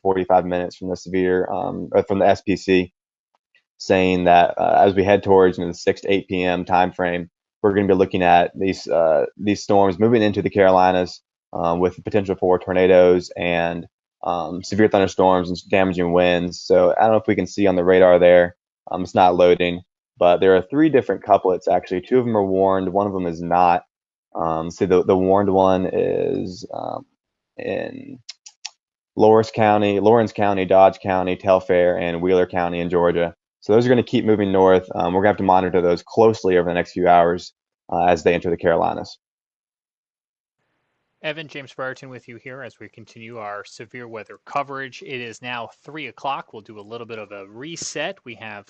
45 minutes from the from the SPC, saying that as we head towards the 6 to 8 p.m. time frame, we're going to be looking at these storms moving into the Carolinas with the potential for tornadoes and severe thunderstorms and damaging winds. So I don't know if we can see on the radar there. It's not loading, but there are 3 different couplets actually. 2 of them are warned, 1 of them is not. So the warned one is in Lawrence County, Dodge County, Telfair, and Wheeler County in Georgia. So those are going to keep moving north. We're going to have to monitor those closely over the next few hours as they enter the Carolinas. Evan, James Brereton with you here as we continue our severe weather coverage. It is now 3 o'clock. We'll do a little bit of a reset. We have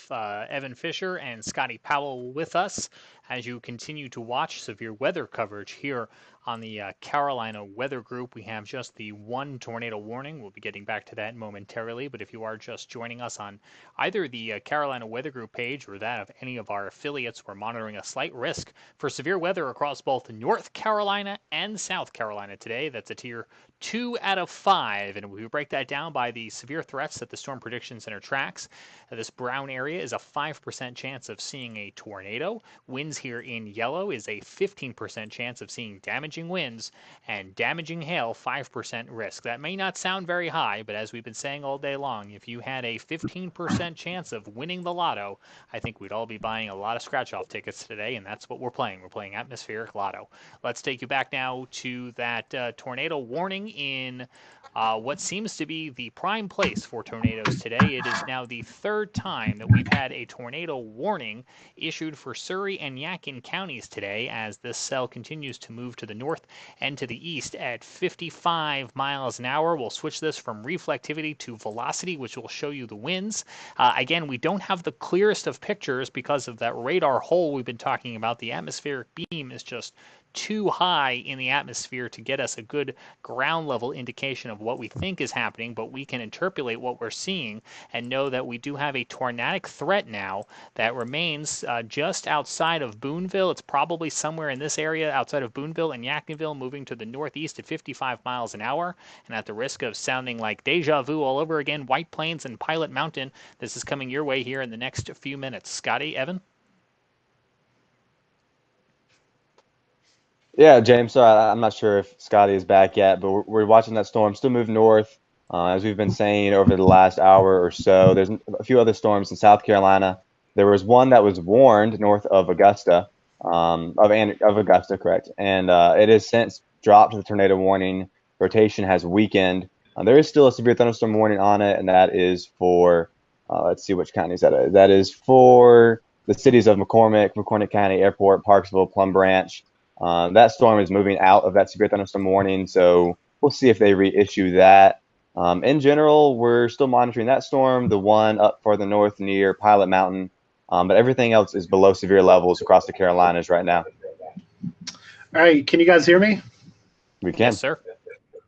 Evan Fisher and Scotty Powell with us as you continue to watch severe weather coverage here on the Carolina Weather Group. We have just the 1 tornado warning. We'll be getting back to that momentarily, but if you are just joining us on either the Carolina Weather Group page or that of any of our affiliates, we're monitoring a slight risk for severe weather across both North Carolina and South Carolina today. That's a tier 2 out of 5, and we break that down by the severe threats that the Storm Prediction Center tracks. This brown area is a 5% chance of seeing a tornado. Winds here in yellow is a 15% chance of seeing damaging winds, and damaging hail, 5% risk. That may not sound very high, but as we've been saying all day long, if you had a 15% chance of winning the lotto, I think we'd all be buying a lot of scratch-off tickets today, and that's what we're playing. We're playing atmospheric lotto. Let's take you back now to that tornado warning in what seems to be the prime place for tornadoes today. It is now the 3rd time that we've had a tornado warning issued for Surry and Yadkin counties today as this cell continues to move to the north and to the east at 55 miles an hour. We'll switch this from reflectivity to velocity, which will show you the winds. Again, we don't have the clearest of pictures because of that radar hole we've been talking about. The atmospheric beam is just too high in the atmosphere to get us a good ground level indication of what we think is happening, but we can interpolate what we're seeing and know that we do have a tornadic threat now that remains just outside of Boonville. It's probably somewhere in this area outside of Boonville and Yadkinville, moving to the northeast at 55 miles an hour. And at the risk of sounding like deja vu all over again, White Plains and Pilot Mountain, this is coming your way here in the next few minutes. Scotty, Evan? Yeah, James, sorry, I'm not sure if Scotty is back yet, but we're watching that storm still move north. As we've been saying over the last hour or so, there's a few other storms in South Carolina. There was one that was warned north of Augusta, of Augusta, correct, and it has since dropped to the tornado warning. Rotation has weakened. There is still a severe thunderstorm warning on it, and that is for, let's see which counties that is. That is for the cities of McCormick County Airport, Parksville, Plum Branch. That storm is moving out of that severe thunderstorm warning, so we'll see if they reissue that. In general, we're still monitoring that storm, the one up farther north near Pilot Mountain, but everything else is below severe levels across the Carolinas right now. All right, can you guys hear me? We can. Yes, sir.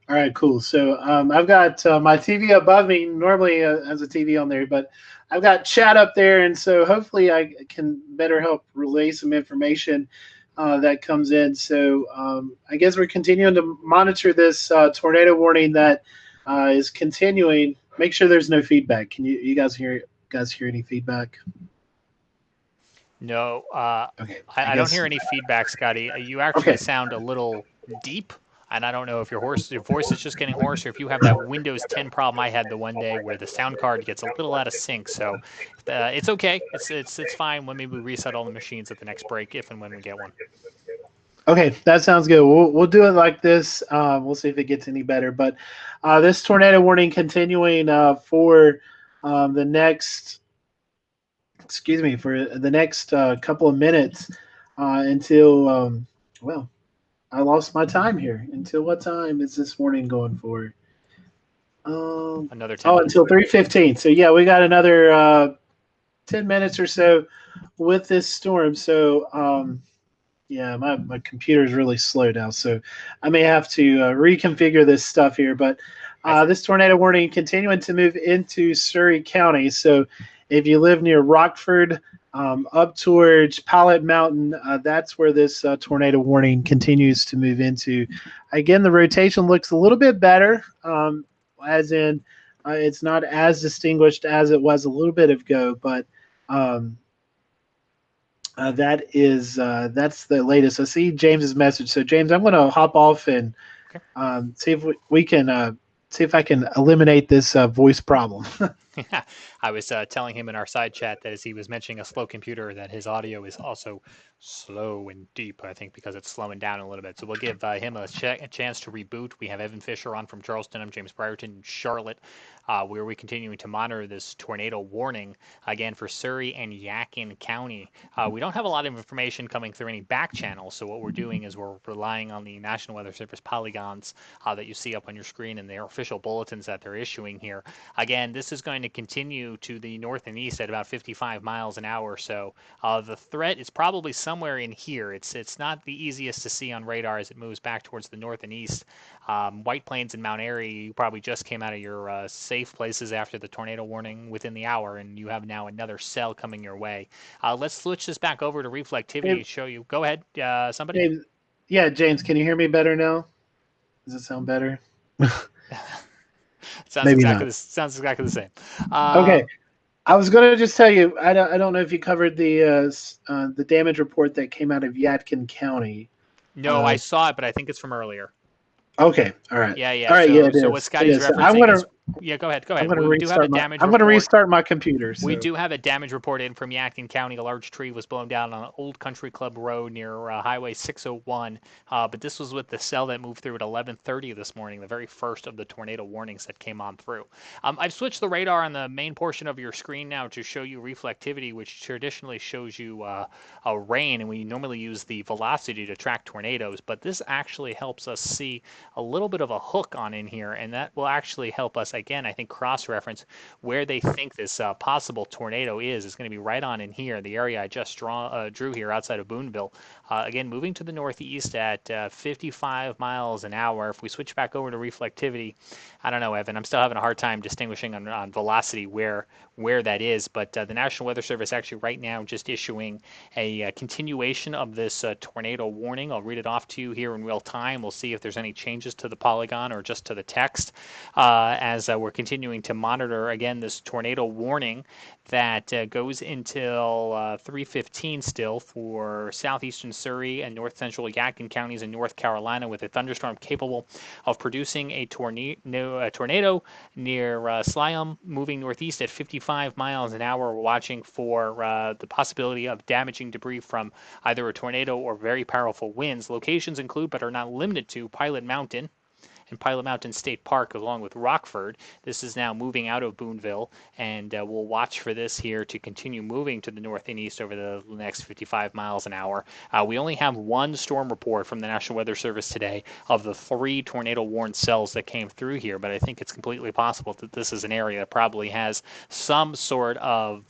All right, cool. So I've got my TV above me. Normally has a TV on there, but I've got chat up there, and so hopefully I can better help relay some information that comes in. So I guess we're continuing to monitor this tornado warning that is continuing. Make sure there's no feedback. Can you guys hear any feedback? No, Okay. I don't hear any feedback, Scotty. You actually sound a little deep, and I don't know if your voice is just getting hoarse or if you have that Windows 10 problem I had the one day where the sound card gets a little out of sync. So it's okay. It's fine when maybe we reset all the machines at the next break, if and when we get one. Okay, that sounds good. We'll do it like this. We'll see if it gets any better. But this tornado warning continuing for the next. Excuse me, for the next couple of minutes until, well, I lost my time here. Until what time is this morning going for? Another 10 minutes. Until 3:15. So, yeah, we got another 10 minutes or so with this storm. So, yeah, my computer is really slow now. So I may have to reconfigure this stuff here. But this tornado warning continuing to move into Surry County. So if you live near Rockford, up towards Pilot Mountain, that's where this tornado warning continues to move into. Again, the rotation looks a little bit better, as in It's not as distinguished as it was a little bit ago, but that's the latest. I see James's message. So James, I'm going to hop off and see if we can see if I can eliminate this voice problem. I was telling him in our side chat that as he was mentioning a slow computer, that his audio is also slow and deep, I think, because it's slowing down a little bit. So we'll give him a chance to reboot. We have Evan Fisher on from Charleston. I'm James Brierton, Charlotte, where we're continuing to monitor this tornado warning, again, for Surry and Yadkin County. We don't have a lot of information coming through any back channels, so what we're doing is we're relying on the National Weather Service polygons that you see up on your screen and their official bulletins that they're issuing here. Again, this is going to continue to the north and east at about 55 miles an hour or so. The threat is probably somewhere in here. It's not the easiest to see on radar as it moves back towards the north and east. White Plains and Mount Airy, you probably just came out of your safe places after the tornado warning within the hour, and you have now another cell coming your way. Let's switch this back over to reflectivity to show you. Go ahead, somebody. James, yeah, James, can you hear me better now? Does it sound better? Sounds exactly the same. Okay, I was going to just tell you. I don't know if you covered the damage report that came out of Yadkin County. No, I saw it, but I think it's from earlier. Okay, all right. Yeah. All right, so what Scotty's referencing is... Yeah, go ahead. I'm going to restart my computer. So. We do have a damage report in from Yadkin County. A large tree was blown down on Old Country Club Road near Highway 601. But this was with the cell that moved through at 11:30 this morning, the very first of the tornado warnings that came on through. I've switched the radar on the main portion of your screen now to show you reflectivity, which traditionally shows you a rain, and we normally use the velocity to track tornadoes. But this actually helps us see a little bit of a hook on in here, and that will actually help us again, I think, cross-reference where they think this possible tornado is. It's going to be right on in here, the area I just drew here outside of Boonville. Again, moving to the northeast at 55 miles an hour. If we switch back over to reflectivity, I don't know, Evan, I'm still having a hard time distinguishing on velocity where that is, but the National Weather Service actually right now just issuing a continuation of this tornado warning. I'll read it off to you here in real time. We'll see if there's any changes to the polygon or just to the text as we're continuing to monitor, again, this tornado warning that goes until 3:15 still for southeastern Surry and north central Yadkin counties in North Carolina, with a thunderstorm capable of producing a tornado near Sliam, moving northeast at 55 miles an hour. We're watching for the possibility of damaging debris from either a tornado or very powerful winds. Locations include, but are not limited to, Pilot Mountain and Pilot Mountain State Park, along with Rockford. This is now moving out of Boonville, and we'll watch for this here to continue moving to the north and east over the next 55 miles an hour. We only have one storm report from the National Weather Service today of the 3 tornado-warned cells that came through here, but I think it's completely possible that this is an area that probably has some sort of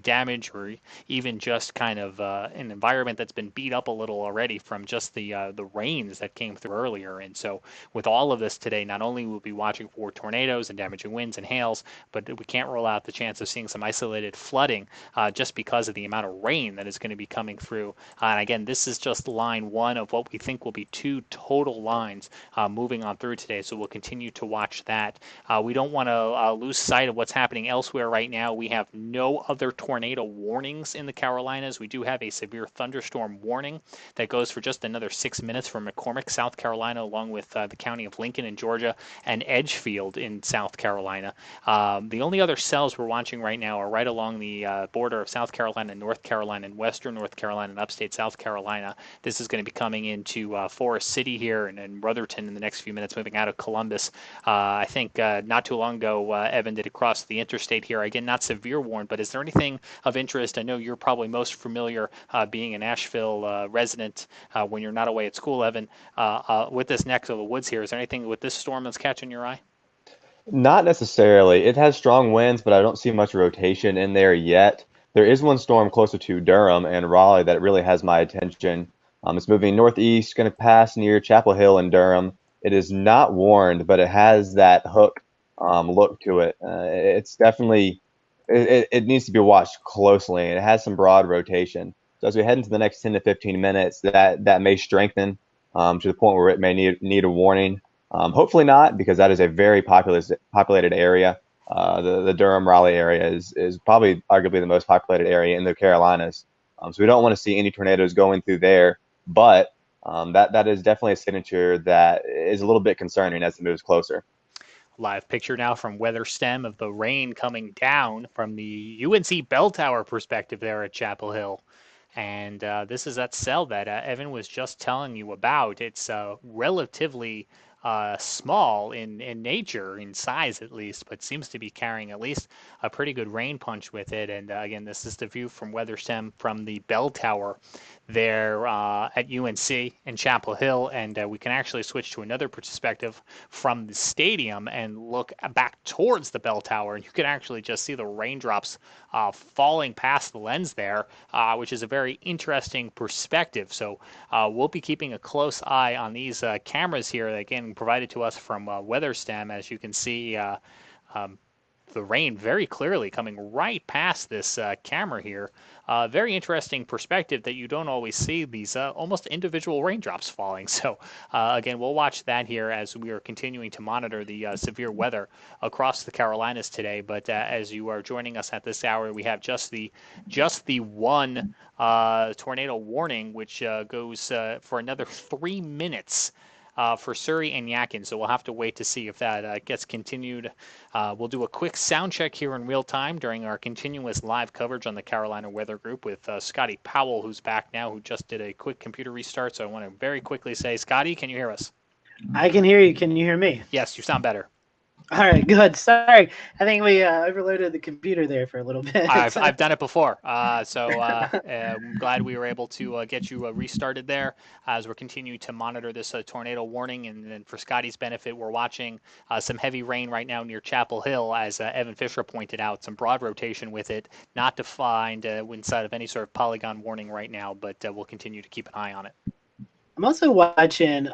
damage, or even just kind of an environment that's been beat up a little already from just the rains that came through earlier. And so with all of this today, not only will we be watching for tornadoes and damaging winds and hails, but we can't rule out the chance of seeing some isolated flooding just because of the amount of rain that is going to be coming through. And again, this is just line 1 of what we think will be 2 total lines moving on through today. So we'll continue to watch that. We don't want to lose sight of what's happening elsewhere right now. We have no other tornado warnings in the Carolinas. We do have a severe thunderstorm warning that goes for just another 6 minutes from McCormick, South Carolina, along with the county of Lincoln in Georgia and Edgefield in South Carolina. The only other cells we're watching right now are right along the border of South Carolina, North Carolina, and Western North Carolina and upstate South Carolina. This is going to be coming into Forest City here and Rutherton in the next few minutes, moving out of Columbus. I think not too long ago, Evan, did it cross the interstate here. Again, not severe warned, but is there anything of interest? I know you're probably most familiar being an Asheville resident when you're not away at school, Evan, with this neck of the woods here. Is there anything with this storm that's catching your eye? Not necessarily. It has strong winds, but I don't see much rotation in there yet. There is one storm closer to Durham and Raleigh that really has my attention. It's moving northeast, going to pass near Chapel Hill in Durham. It is not warned, but it has that hook look to it. It's definitely, it needs to be watched closely, and it has some broad rotation. So as we head into the next 10 to 15 minutes, that may strengthen to the point where it may need a warning. Hopefully not, because that is a very populated area. The Durham Raleigh area is probably arguably the most populated area in the Carolinas. So we don't want to see any tornadoes going through there. But that is definitely a signature that is a little bit concerning as it moves closer. Live picture now from WeatherStem of the rain coming down from the UNC bell tower perspective there at Chapel Hill. And this is that cell that Evan was just telling you about. It's relatively small in nature, in size at least, but seems to be carrying at least a pretty good rain punch with it. And again, this is the view from WeatherStem from the bell tower there at UNC in Chapel Hill. And we can actually switch to another perspective from the stadium and look back towards the bell tower. And you can actually just see the raindrops falling past the lens there, which is a very interesting perspective. So we'll be keeping a close eye on these cameras here, again, provided to us from WeatherStem. As you can see, the rain very clearly coming right past this camera here. Very interesting perspective that you don't always see, these almost individual raindrops falling. So again, we'll watch that here as we are continuing to monitor the severe weather across the Carolinas today. But as you are joining us at this hour, we have just the one tornado warning, which goes for another 3 minutes. For Surrey and Yadkin, so we'll have to wait to see if that gets continued. We'll do a quick sound check here in real time during our continuous live coverage on the Carolina Weather Group with Scotty Powell, who's back now, who just did a quick computer restart. So I want to very quickly say, Scotty, can you hear us? I can hear you. Can you hear me? Yes, you sound better. All right, good. Sorry, I think we overloaded the computer there for a little bit. I've done it before, so I'm glad we were able to get you restarted there as we're continuing to monitor this tornado warning. And then for Scotty's benefit, we're watching some heavy rain right now near Chapel Hill, as Evan Fisher pointed out, some broad rotation with it, not defined inside of any sort of polygon warning right now, but we'll continue to keep an eye on it. I'm also watching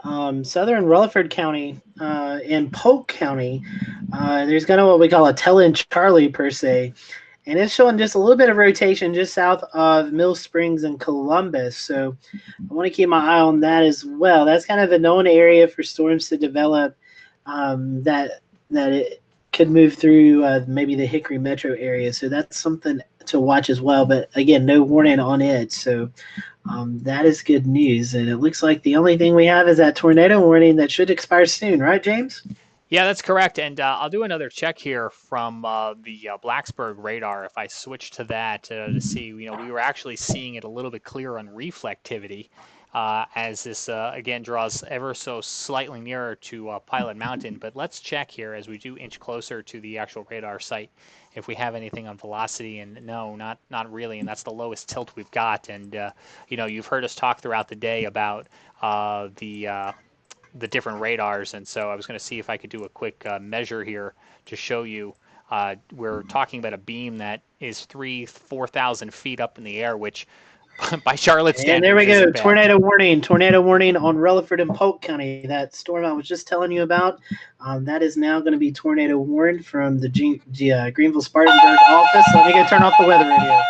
southern Rutherford County and Polk County. There's kind of what we call a tell-in Charlie, per se. And it's showing just a little bit of rotation just south of Mill Springs and Columbus. So I want to keep my eye on that as well. That's kind of a known area for storms to develop that it could move through maybe the Hickory metro area. So that's something to watch as well. But again, no warning on it. So that is good news. And it looks like the only thing we have is that tornado warning that should expire soon. Right, James? Yeah, that's correct. And I'll do another check here from the Blacksburg radar. If I switch to that to see, we were actually seeing it a little bit clearer on reflectivity as this, again, draws ever so slightly nearer to Pilot Mountain. But let's check here as we do inch closer to the actual radar site if we have anything on velocity. And no, not really. And that's the lowest tilt we've got. And, you've heard us talk throughout the day about the different radars, and so I was going to see if I could do a quick measure here to show you. We're talking about a beam that is 4,000 feet up in the air, which by Charlotte's standards, and there we go, tornado warning on Rutherford and Polk County. That storm I was just telling you about, that is now going to be tornado warned from the Greenville Spartanburg office. Let me go turn off the weather radio.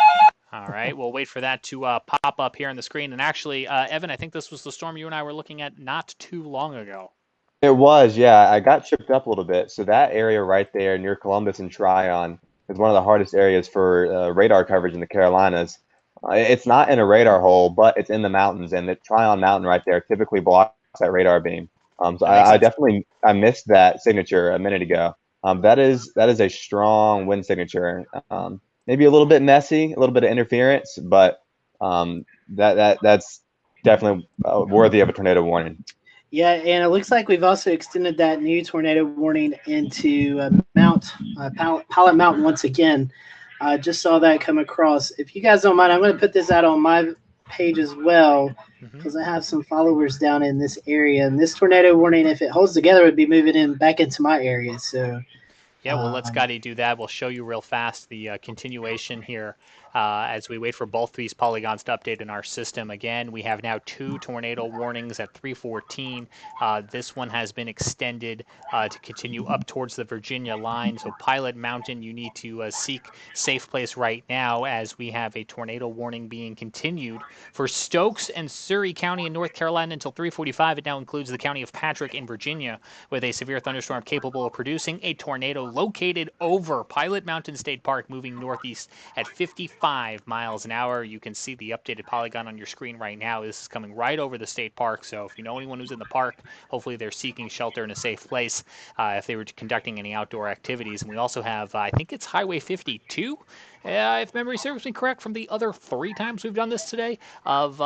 All right, we'll wait for that to pop up here on the screen. And actually, Evan, I think this was the storm you and I were looking at not too long ago. It was, yeah. I got tripped up a little bit. So that area right there near Columbus and Tryon is one of the hardest areas for radar coverage in the Carolinas. It's not in a radar hole, but it's in the mountains, and the Tryon Mountain right there typically blocks that radar beam. So I missed that signature a minute ago. That is a strong wind signature. Maybe a little bit messy, a little bit of interference, but that's definitely worthy of a tornado warning. Yeah, and it looks like we've also extended that new tornado warning into Pilot Mountain once again. Just saw that come across. If you guys don't mind, I'm going to put this out on my page as well, because I have some followers down in this area. And this tornado warning, if it holds together, would be moving back into my area. So Yeah, we'll let Scotty do that. We'll show you real fast the continuation here as we wait for both these polygons to update in our system. Again, we have now 2 tornado warnings at 3:14. This one has been extended to continue up towards the Virginia line. So Pilot Mountain, you need to seek safe place right now as we have a tornado warning being continued for Stokes and Surry County in North Carolina until 3:45. It now includes the county of Patrick in Virginia with a severe thunderstorm capable of producing a tornado located over Pilot Mountain State Park, moving northeast at 55 miles an hour. You can see the updated polygon on your screen right now. This is coming right over the state park. So if you know anyone who's in the park, hopefully they're seeking shelter in a safe place if they were conducting any outdoor activities. And we also have, I think it's Highway 52. If memory serves me correct, from the other 3 times we've done this today of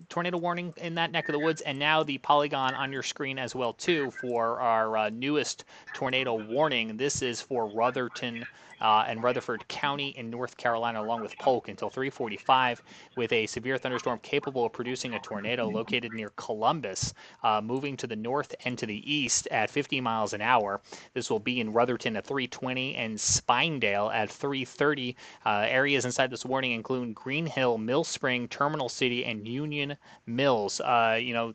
tornado warning in that neck of the woods, and now the polygon on your screen as well too for our newest tornado warning. This is for Rutherton and Rutherford County in North Carolina, along with Polk, until 3:45, with a severe thunderstorm capable of producing a tornado located near Columbus, moving to the north and to the east at 50 miles an hour. This will be in Rutherton at 3:20 and Spindale at 3:30. Areas inside this warning include Green Hill, Mill Spring, Terminal City, and Union Mills.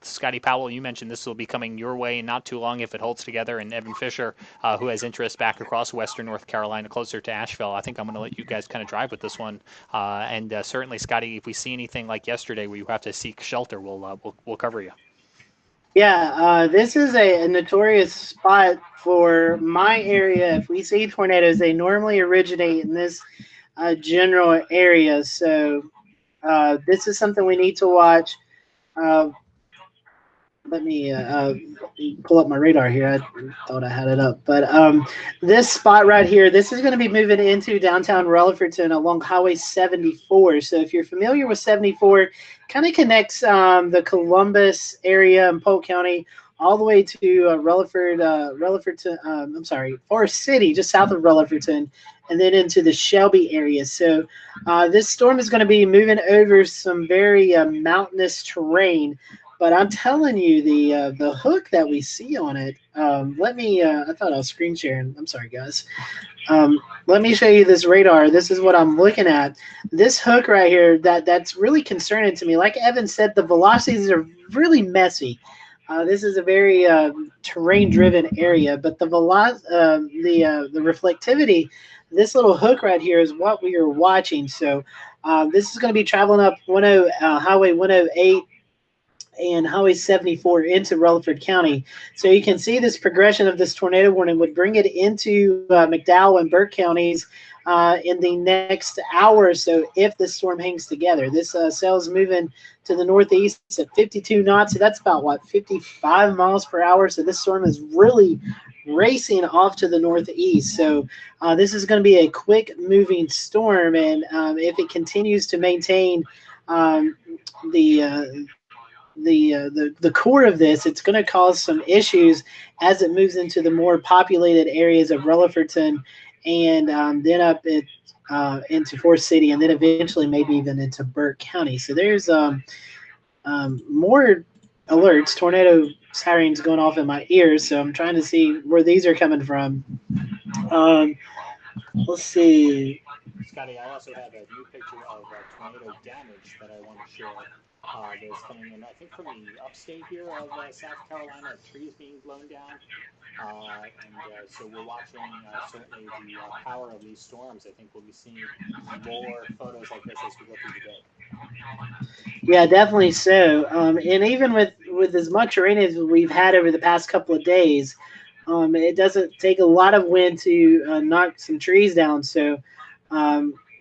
Scotty Powell, you mentioned this will be coming your way in not too long if it holds together, and Evan Fisher, who has interest back across western North Carolina, closer to Asheville. I think I'm going to let you guys kind of drive with this one. And certainly, Scotty, if we see anything like yesterday where you have to seek shelter, we'll cover you. Yeah, this is a notorious spot for my area. If we see tornadoes, they normally originate in this general area. So this is something we need to watch. Let me pull up my radar here. I thought I had it up. But this spot right here, this is going to be moving into downtown Rutherford along Highway 74. So if you're familiar with 74, kind of connects the Columbus area and Polk County all the way to Forest City, just south of Rutherford, and then into the Shelby area. So this storm is going to be moving over some very mountainous terrain. But I'm telling you, the hook that we see on it, I thought I was screen sharing. I'm sorry, guys. Let me show you this radar. This is what I'm looking at. This hook right here, that's really concerning to me. Like Evan said, the velocities are really messy. This is a very terrain-driven area, but the reflectivity, this little hook right here is what we are watching. So this is going to be traveling up Highway 108 and Highway 74 into Rutherford County. So you can see this progression of this tornado warning would bring it into McDowell and Burke counties in the next hour or so if the storm hangs together. This cell is moving to the northeast at 52 knots. So that's about, 55 miles per hour. So this storm is really racing off to the northeast. So this is going to be a quick-moving storm, and if it continues to maintain the core of this, it's going to cause some issues as it moves into the more populated areas of Rutherford and then up into Forest City, and then eventually maybe even into Burke County. So there's more alerts, tornado sirens going off in my ears, so I'm trying to see where these are coming from. Let's see. Scotty, I also have a new picture of tornado damage that I want to share. That's coming in, I think, from the upstate here of South Carolina, trees being blown down. So we're watching certainly the power of these storms. I think we'll be seeing more photos like this as we go through the day. Yeah, definitely so. And even with as much rain as we've had over the past couple of days, it doesn't take a lot of wind to knock some trees down. So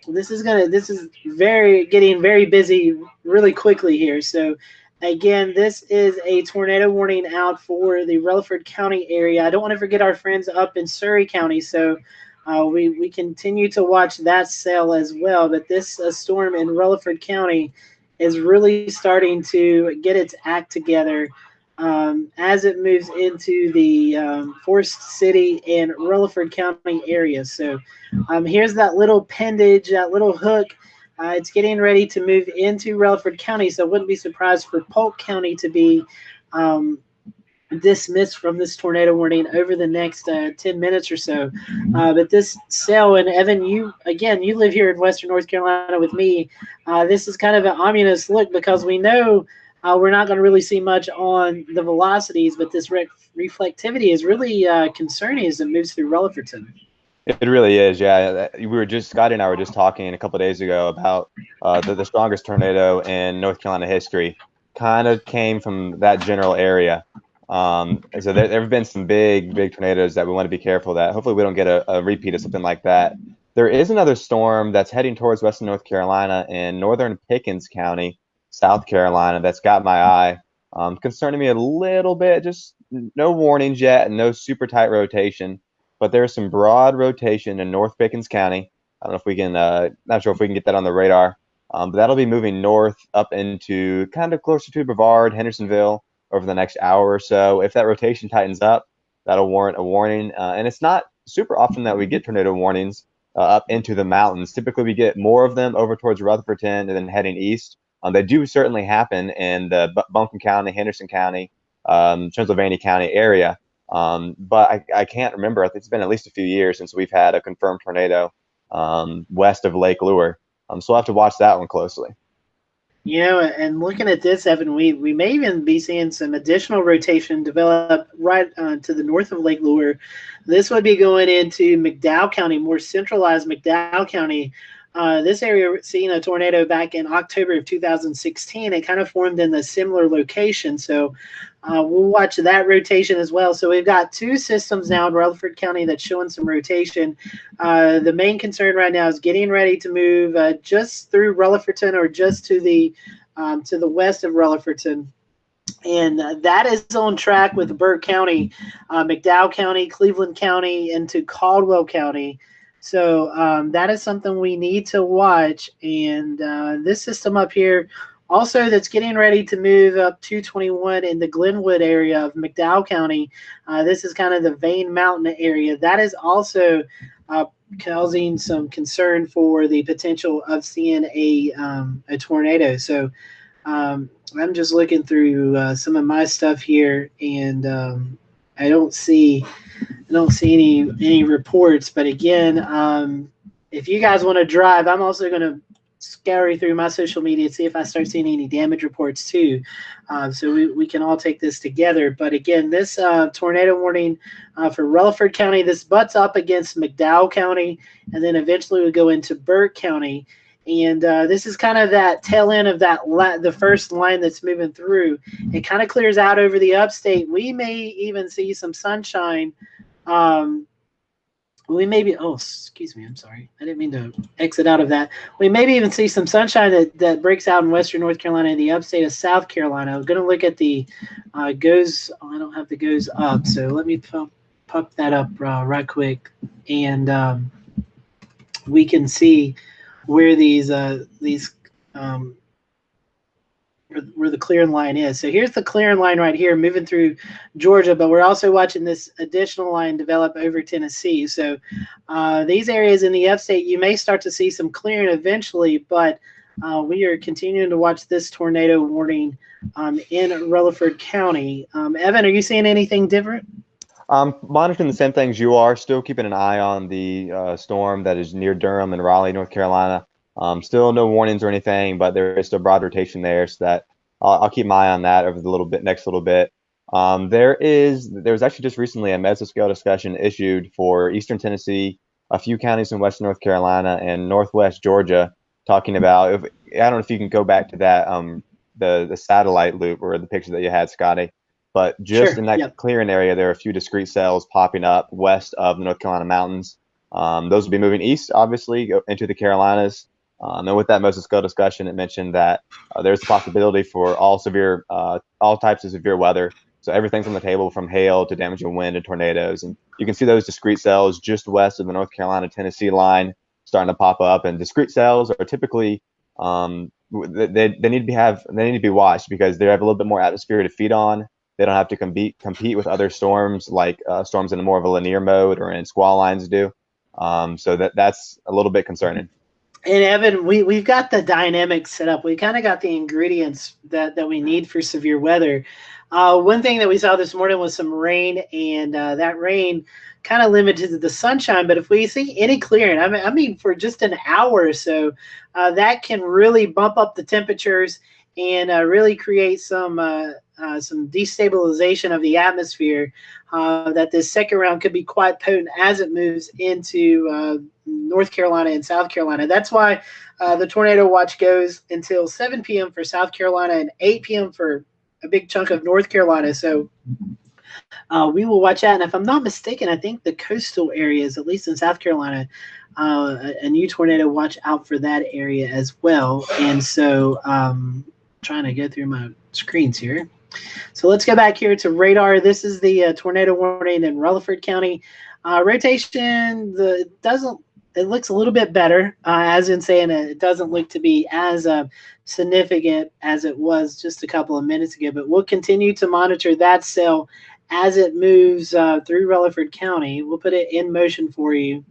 this is getting very busy really quickly here. So again, this is a tornado warning out for the Rutherford County area. I don't want to forget our friends up in Surry County. So we continue to watch that cell as well. But this storm in Rutherford County is really starting to get its act together as it moves into the Forest City and Rutherford County area. So here's that little appendage, that little hook. It's getting ready to move into Rutherford County, so I wouldn't be surprised for Polk County to be dismissed from this tornado warning over the next 10 minutes or so. But this cell, and Evan, you live here in Western North Carolina with me. This is kind of an ominous look because we know we're not going to really see much on the velocities, but this reflectivity is really concerning as it moves through Rutherfordton. It really is, yeah. Scotty and I were just talking a couple of days ago about the strongest tornado in North Carolina history. Kind of came from that general area. So there have been some big tornadoes that we want to be careful that hopefully we don't get a repeat of something like that. There is another storm that's heading towards Western North Carolina in northern Pickens County, South Carolina, that's got my eye. Concerning me a little bit, just no warnings yet and no super tight rotation. But there's some broad rotation in North Pickens County. I don't know if we can, not sure if we can get that on the radar. But that'll be moving north up into kind of closer to Brevard, Hendersonville over the next hour or so. If that rotation tightens up, that'll warrant a warning. And it's not super often that we get tornado warnings up into the mountains. Typically, we get more of them over towards Rutherfordton and then heading east. They do certainly happen in the Buncombe County, Henderson County, Pennsylvania County area. But I can't remember. It's been at least a few years since we've had a confirmed tornado west of Lake Lure. So we'll have to watch that one closely. And looking at this, Evan, we may even be seeing some additional rotation develop right to the north of Lake Lure. This would be going into McDowell County, more centralized McDowell County. This area seen a tornado back in October of 2016. It kind of formed in a similar location. So we'll watch that rotation as well. So we've got two systems now in Rutherford County that's showing some rotation. The main concern right now is getting ready to move just through Rutherfordton or just to the west of Rutherfordton. And that is on track with Burke County, McDowell County, Cleveland County, into Caldwell County. So that is something we need to watch. And this system up here also that's getting ready to move up 221 in the Glenwood area of McDowell County. This is kind of the Vane Mountain area. That is also causing some concern for the potential of seeing a tornado. So I'm just looking through some of my stuff here, and I don't see any reports. But again, if you guys want to drive, I'm also going to scurry through my social media and see if I start seeing any damage reports too. So we can all take this together. But again, this tornado warning for Rutherford County, this butts up against McDowell County, and then eventually we go into Burke County. And this is kind of that tail end of the first line that's moving through. It kind of clears out over the upstate. We may even see some sunshine. We may be, excuse me, I'm sorry. I didn't mean to exit out of that. We maybe even see some sunshine that breaks out in Western North Carolina and the upstate of South Carolina. I'm going to look at the goes. I don't have the goes up, so let me pop that up right quick. And we can see where where the clearing line is. So here's the clearing line right here moving through Georgia, but we're also watching this additional line develop over Tennessee. So these areas in the upstate, you may start to see some clearing eventually, but we are continuing to watch this tornado warning in Rutherford County. Evan, are you seeing anything different? Monitoring the same things you are, still keeping an eye on the storm that is near Durham and Raleigh, North Carolina. Still no warnings or anything, but there is still broad rotation there, so that I'll keep my eye on that over the next little bit. There was actually just recently a mesoscale discussion issued for Eastern Tennessee, a few counties in Western North Carolina, and Northwest Georgia, talking about, I don't know if you can go back to that the satellite loop or the picture that you had, Scotty, but just in that clearing area, there are a few discrete cells popping up west of the North Carolina mountains. Those will be moving east, obviously, into the Carolinas. And with that mesoscale discussion, it mentioned that there's a possibility for all types of severe weather. So everything's on the table, from hail to damaging wind and tornadoes. And you can see those discrete cells just west of the North Carolina-Tennessee line starting to pop up. And discrete cells are typically they need to be watched because they have a little bit more atmosphere to feed on. They don't have to compete with other storms, like storms in more of a linear mode or in squall lines do. So that's a little bit concerning. And Evan, we've got the dynamics set up. We kind of got the ingredients that we need for severe weather. One thing that we saw this morning was some rain, and that rain kind of limited the sunshine. But if we see any clearing, I mean for just an hour or so, that can really bump up the temperatures and really create some destabilization of the atmosphere. That this second round could be quite potent as it moves into North Carolina and South Carolina. That's why the tornado watch goes until 7 p.m. for South Carolina and 8 p.m. for a big chunk of North Carolina. So we will watch that. And if I'm not mistaken, I think the coastal areas, at least in South Carolina, a new tornado watch out for that area as well. And so trying to go through my screens here. So let's go back here to radar. This is the tornado warning in Rutherford County. Rotation, it looks a little bit better, as in saying it doesn't look to be as significant as it was just a couple of minutes ago. But we'll continue to monitor that cell as it moves through Rutherford County. We'll put it in motion for you.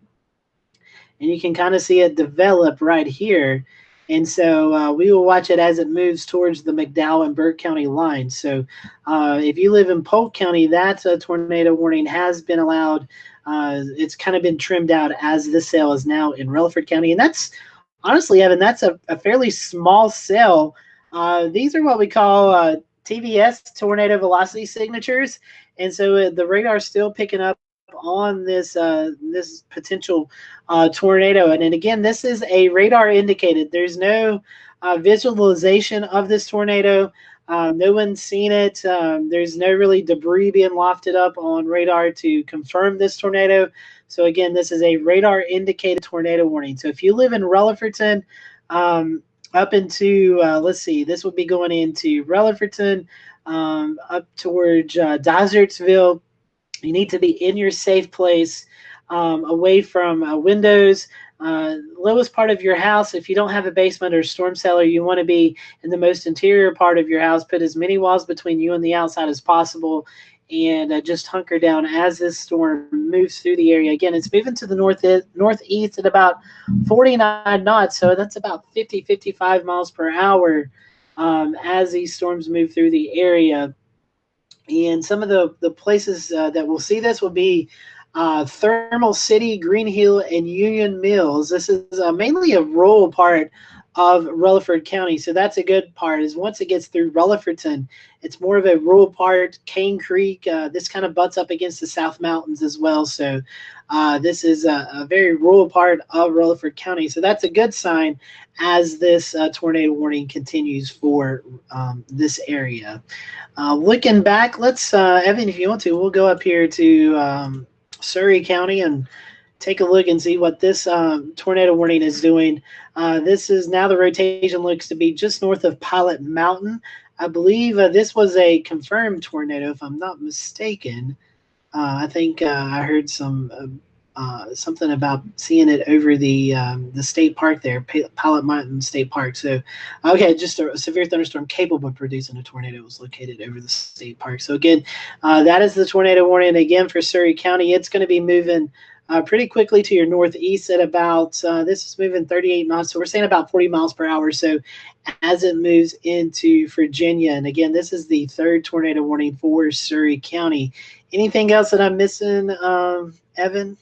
And you can kind of see it develop right here. And so we will watch it as it moves towards the McDowell and Burke County line. So if you live in Polk County, that tornado warning has been allowed. It's kind of been trimmed out as this cell is now in Rutherford County. And that's, honestly, Evan, that's a fairly small cell. These are what we call TVS, tornado velocity signatures. And so the radar is still picking up on this this potential tornado. And again, this is a radar indicated. There's no visualization of this tornado. No one's seen it. There's no really debris being lofted up on radar to confirm this tornado. So again, this is a radar indicated tornado warning. So if you live in Rutherfordton, up into, let's see, this would be going into Rutherfordton, up towards Desertsville. You need to be in your safe place, away from windows. Lowest part of your house, if you don't have a basement or storm cellar, you want to be in the most interior part of your house. Put as many walls between you and the outside as possible, and just hunker down as this storm moves through the area. Again, it's moving to the northeast at about 49 knots, so that's about 50-55 miles per hour as these storms move through the area. And some of the places that we'll see this will be Thermal City, Green Hill, and Union Mills. This is mainly a rural part of Rutherford County, so that's a good part. Is once it gets through Rutherfordton, it's more of a rural part. Cane Creek, this kind of butts up against the South Mountains as well. So this is a very rural part of Rutherford County. So that's a good sign as this tornado warning continues for this area. Looking back, let's, Evan, if you want to, we'll go up here to Surry County and take a look and see what this tornado warning is doing. This is now the rotation looks to be just north of Pilot Mountain. I believe this was a confirmed tornado, if I'm not mistaken. I think I heard something about seeing it over the state park there, Pilot Mountain State Park. So, okay, just a severe thunderstorm capable of producing a tornado was located over the state park. So again, that is the tornado warning again for Surry County. It's going to be moving pretty quickly to your northeast at about, this is moving 38 knots, so we're saying about 40 miles per hour. So as it moves into Virginia, and again, this is the third tornado warning for Surry County. Anything else that I'm missing, Evan?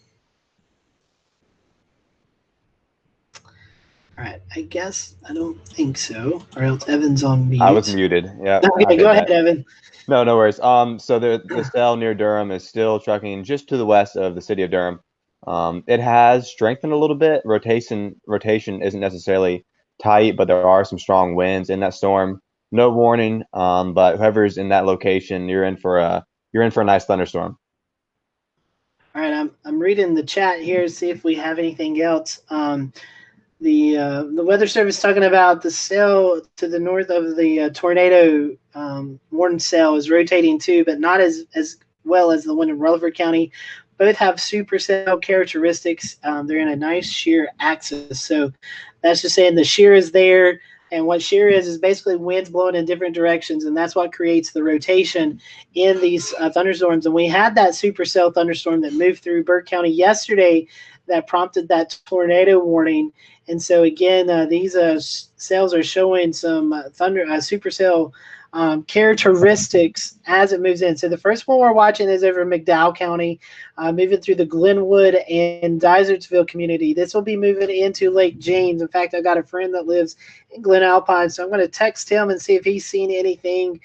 All right, I guess I don't think so, or else Evan's on mute. I was muted. Yeah. Okay, go ahead, Evan. No worries. So the cell near Durham is still trucking just to the west of the city of Durham. It has strengthened a little bit. Rotation isn't necessarily tight, but there are some strong winds in that storm. No warning, but whoever's in that location, you're in for a nice thunderstorm. All right, I'm reading the chat here to see if we have anything else. The Weather Service talking about the cell to the north of the tornado warning cell is rotating too, but not as well as the one in Rutherford County. Both have supercell characteristics. They're in a nice shear axis. So that's just saying the shear is there. And what shear is basically winds blowing in different directions, and that's what creates the rotation in these thunderstorms. And we had that supercell thunderstorm that moved through Burke County yesterday that prompted that tornado warning. And so again, these cells are showing some supercell characteristics as it moves in. So the first one we're watching is over McDowell County, moving through the Glenwood and Dysertsville community. This will be moving into Lake James. In fact, I've got a friend that lives in Glen Alpine, so I'm going to text him and see if he's seen anything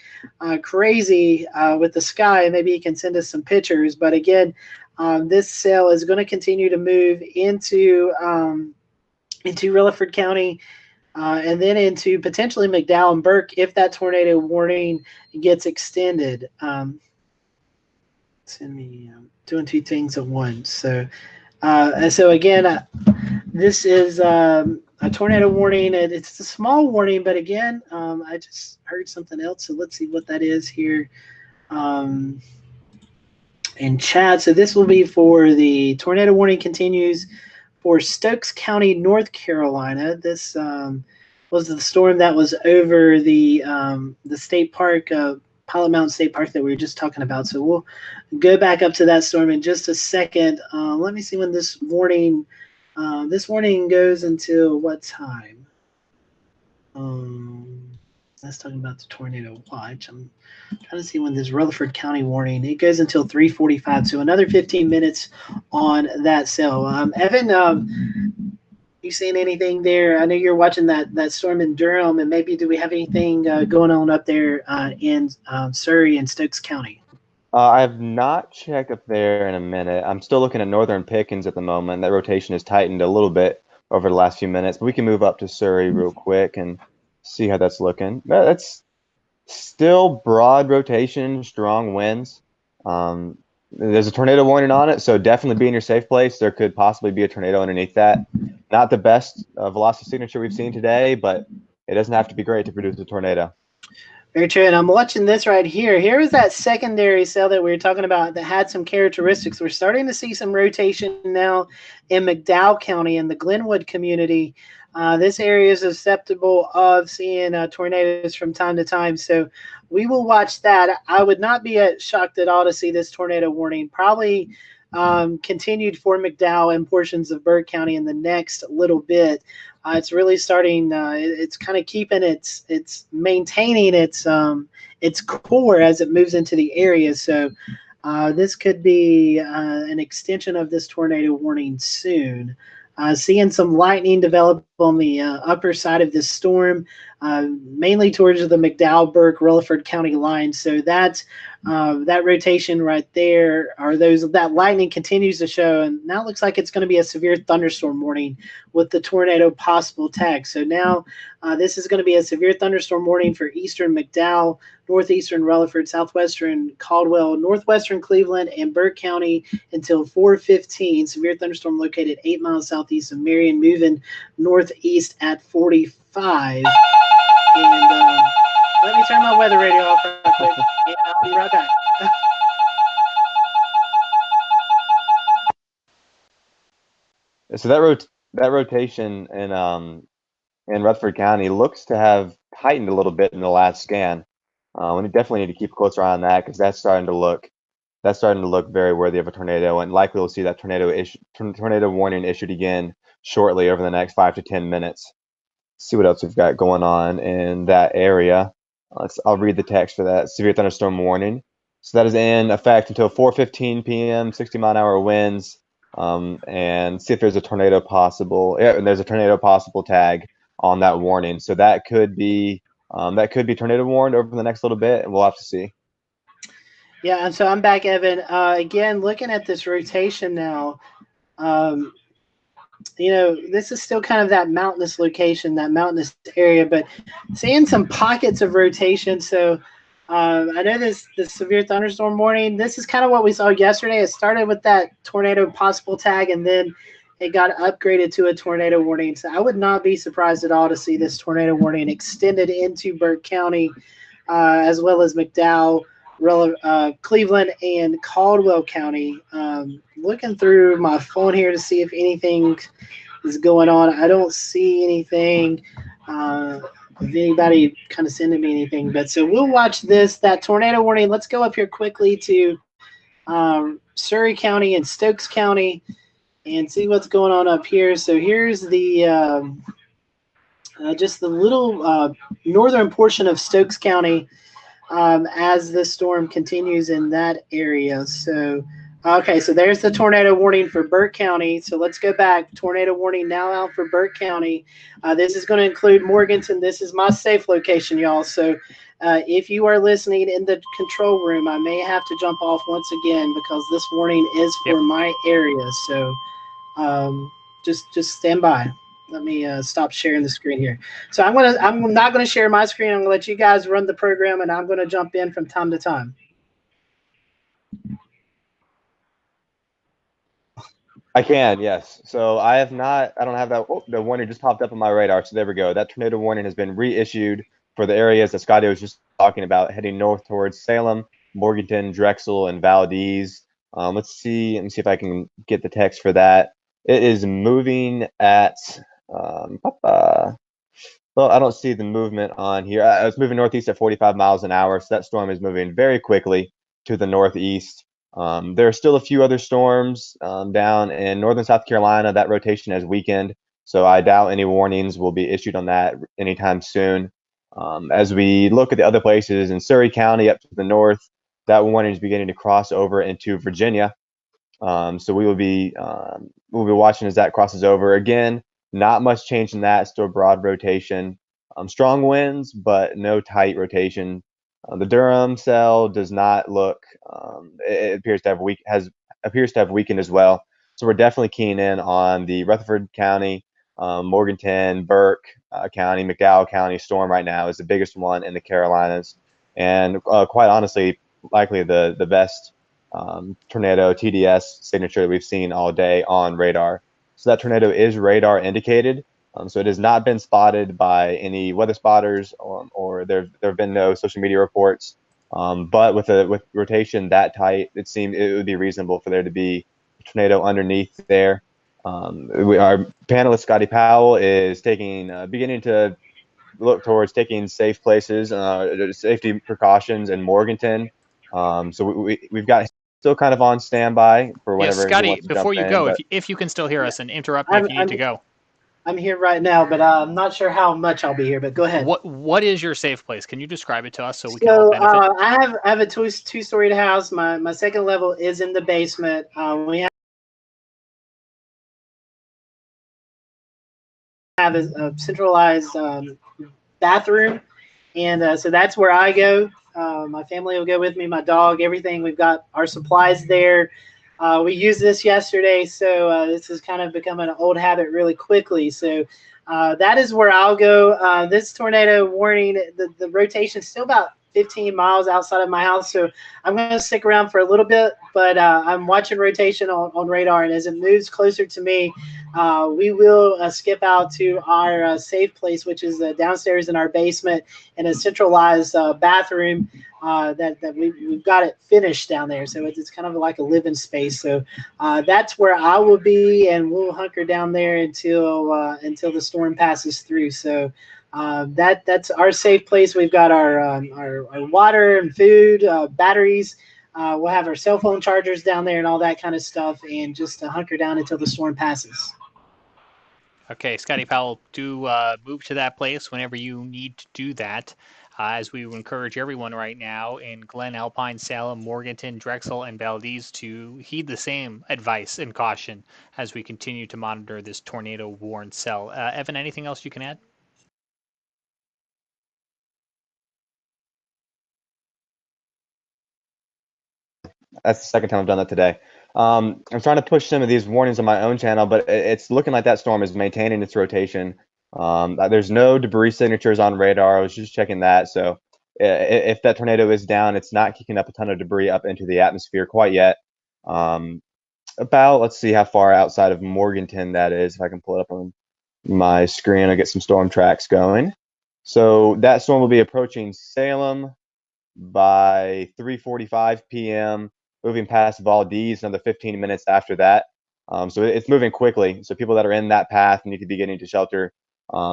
crazy with the sky, and maybe he can send us some pictures. But again, this cell is going to continue to move into Rutherford County, and then into potentially McDowell and Burke if that tornado warning gets extended. Send me doing two things at once. So again, this is a tornado warning. It's a small warning, but again, I just heard something else. So let's see what that is here in chat. So this will be for the tornado warning continues for Stokes County, North Carolina. This was the storm that was over the state park, Pilot Mountain State Park that we were just talking about. So we'll go back up to that storm in just a second. Let me see when this warning goes until what time. That's talking about the tornado watch. I'm trying to see when this Rutherford County warning, it goes until 3:45, so another 15 minutes on that cell. Evan, you seen anything there? I know you're watching that storm in Durham, and maybe do we have anything going on up there in Surrey and Stokes County? I have not checked up there in a minute. I'm still looking at northern Pickens at the moment. That rotation has tightened a little bit over the last few minutes, but we can move up to Surrey real quick and see how that's looking. That's still broad rotation, strong winds. There's a tornado warning on it, so definitely be in your safe place. There could possibly be a tornado underneath that. Not the best velocity signature we've seen today, but it doesn't have to be great to produce a tornado. Very true, and I'm watching this right here. Here is that secondary cell that we were talking about that had some characteristics. We're starting to see some rotation now in McDowell County and the Glenwood community. This area is susceptible of seeing tornadoes from time to time, so we will watch that. I would not be shocked at all to see this tornado warning probably continued for McDowell and portions of Burke County in the next little bit. It's really starting. It's kind of keeping it's maintaining its core as it moves into the area. So this could be an extension of this tornado warning soon. Seeing some lightning develop on the upper side of this storm, mainly towards the McDowell, Burke, Rutherford County line. So that rotation right there, that lightning continues to show, and now it looks like it's going to be a severe thunderstorm warning with the tornado possible tag. So now this is going to be a severe thunderstorm warning for eastern McDowell, northeastern Rutherford, southwestern Caldwell, northwestern Cleveland, and Burke County until 4:15. Severe thunderstorm located 8 miles southeast of Marion, moving northeast at 45. And let me turn my weather radio off real quick, and I'll be right back. So that rotation in Rutherford County looks to have tightened a little bit in the last scan. We definitely need to keep a closer eye on that because that's starting to look very worthy of a tornado, and likely we'll see that tornado warning issued again shortly over the next 5 to 10 minutes. Let's see what else we've got going on in that area. I'll read the text for that severe thunderstorm warning. So that is in effect until 4:15 p.m. 60-mile-an-hour winds, and see if there's a tornado possible. Yeah, and there's a tornado possible tag on that warning. So that could be tornado warned over the next little bit, and we'll have to see. Yeah, and so I'm back, Evan. Again, looking at this rotation now, this is still kind of that mountainous location, that mountainous area, but seeing some pockets of rotation. So I know this severe thunderstorm warning, this is kind of what we saw yesterday. It started with that tornado possible tag, and then it got upgraded to a tornado warning. So I would not be surprised at all to see this tornado warning extended into Burke County, as well as McDowell, Cleveland, and Caldwell County. Looking through my phone here to see if anything is going on. I don't see anything. If anybody kind of sending me anything, but so we'll watch that tornado warning. Let's go up here quickly to Surrey County and Stokes County and see what's going on up here. So here's the just the little northern portion of Stokes County. as the storm continues in that area. So, okay, so there's the tornado warning for Burke County. So let's go back. Tornado warning now out for Burke County. This is going to include Morganton. This is my safe location, y'all. So if you are listening in the control room, I may have to jump off once again because this warning is for my area. So just stand by. Let me stop sharing the screen here. So I'm not gonna share my screen. I'm gonna let you guys run the program, and I'm gonna jump in from time to time. I can, yes. So I don't have that. Oh, the warning just popped up on my radar. So there we go. That tornado warning has been reissued for the areas that Scotty was just talking about, heading north towards Salem, Morganton, Drexel, and Valdez. Let me see if I can get the text for that. It is moving at, well, I don't see the movement on here. It's moving northeast at 45 miles an hour. So that storm is moving very quickly to the northeast. There are still a few other storms down in northern South Carolina. That rotation has weakened, so I doubt any warnings will be issued on that anytime soon. As we look at the other places in Surrey County up to the north, that warning is beginning to cross over into Virginia. So we'll be watching as that crosses over. Again, not much change in that. Still broad rotation. Strong winds, but no tight rotation. The Durham cell does not look. It appears to have weakened as well. So we're definitely keying in on the Rutherford County, Morganton, Burke County, McDowell County storm right now is the biggest one in the Carolinas, and quite honestly, likely the best tornado TDS signature that we've seen all day on radar. So that tornado is radar indicated. So it has not been spotted by any weather spotters, or there have been no social media reports. But with rotation that tight, it seemed it would be reasonable for there to be a tornado underneath there. Our panelist Scotty Powell is beginning to look towards taking safe places, safety precautions in Morganton. So we've got still kind of on standby for whenever Scotty, he wants to before jump you go, in, if you can still hear us, and interrupt me if you need to go. I'm here right now, but I'm not sure how much I'll be here. But go ahead. What is your safe place? Can you describe it to us so we can all benefit? I have a two-storied house. My second level is in the basement. We have a centralized bathroom, and so that's where I go. My family will go with me, my dog, everything. We've got our supplies there. We used this yesterday, so this is kind of becoming an old habit really quickly. So that is where I'll go. This tornado warning, the rotation is still about 15 miles outside of my house, so I'm going to stick around for a little bit, but I'm watching rotation on radar, and as it moves closer to me, we will skip out to our safe place, which is downstairs in our basement in a centralized bathroom that we've got it finished down there, so it's kind of like a living space. So that's where I will be, and we'll hunker down there until the storm passes through. So that's our safe place. We've got our water and food, batteries. We'll have our cell phone chargers down there and all that kind of stuff, and just hunker down until the storm passes. Okay, Scotty Powell, do move to that place whenever you need to do that. As we encourage everyone right now in Glen Alpine, Salem, Morganton, Drexel, and Valdez to heed the same advice and caution as we continue to monitor this tornado warned cell. Evan, anything else you can add? That's the second time I've done that today. I'm trying to push some of these warnings on my own channel, but it's looking like that storm is maintaining its rotation. There's no debris signatures on radar. I was just checking that. So if that tornado is down, it's not kicking up a ton of debris up into the atmosphere quite yet. Let's see how far outside of Morganton that is. If I can pull it up on my screen, I'll get some storm tracks going. So that storm will be approaching Salem by 3:45 p.m., moving past Valdez another 15 minutes after that. So it's moving quickly. So people that are in that path need to be getting to shelter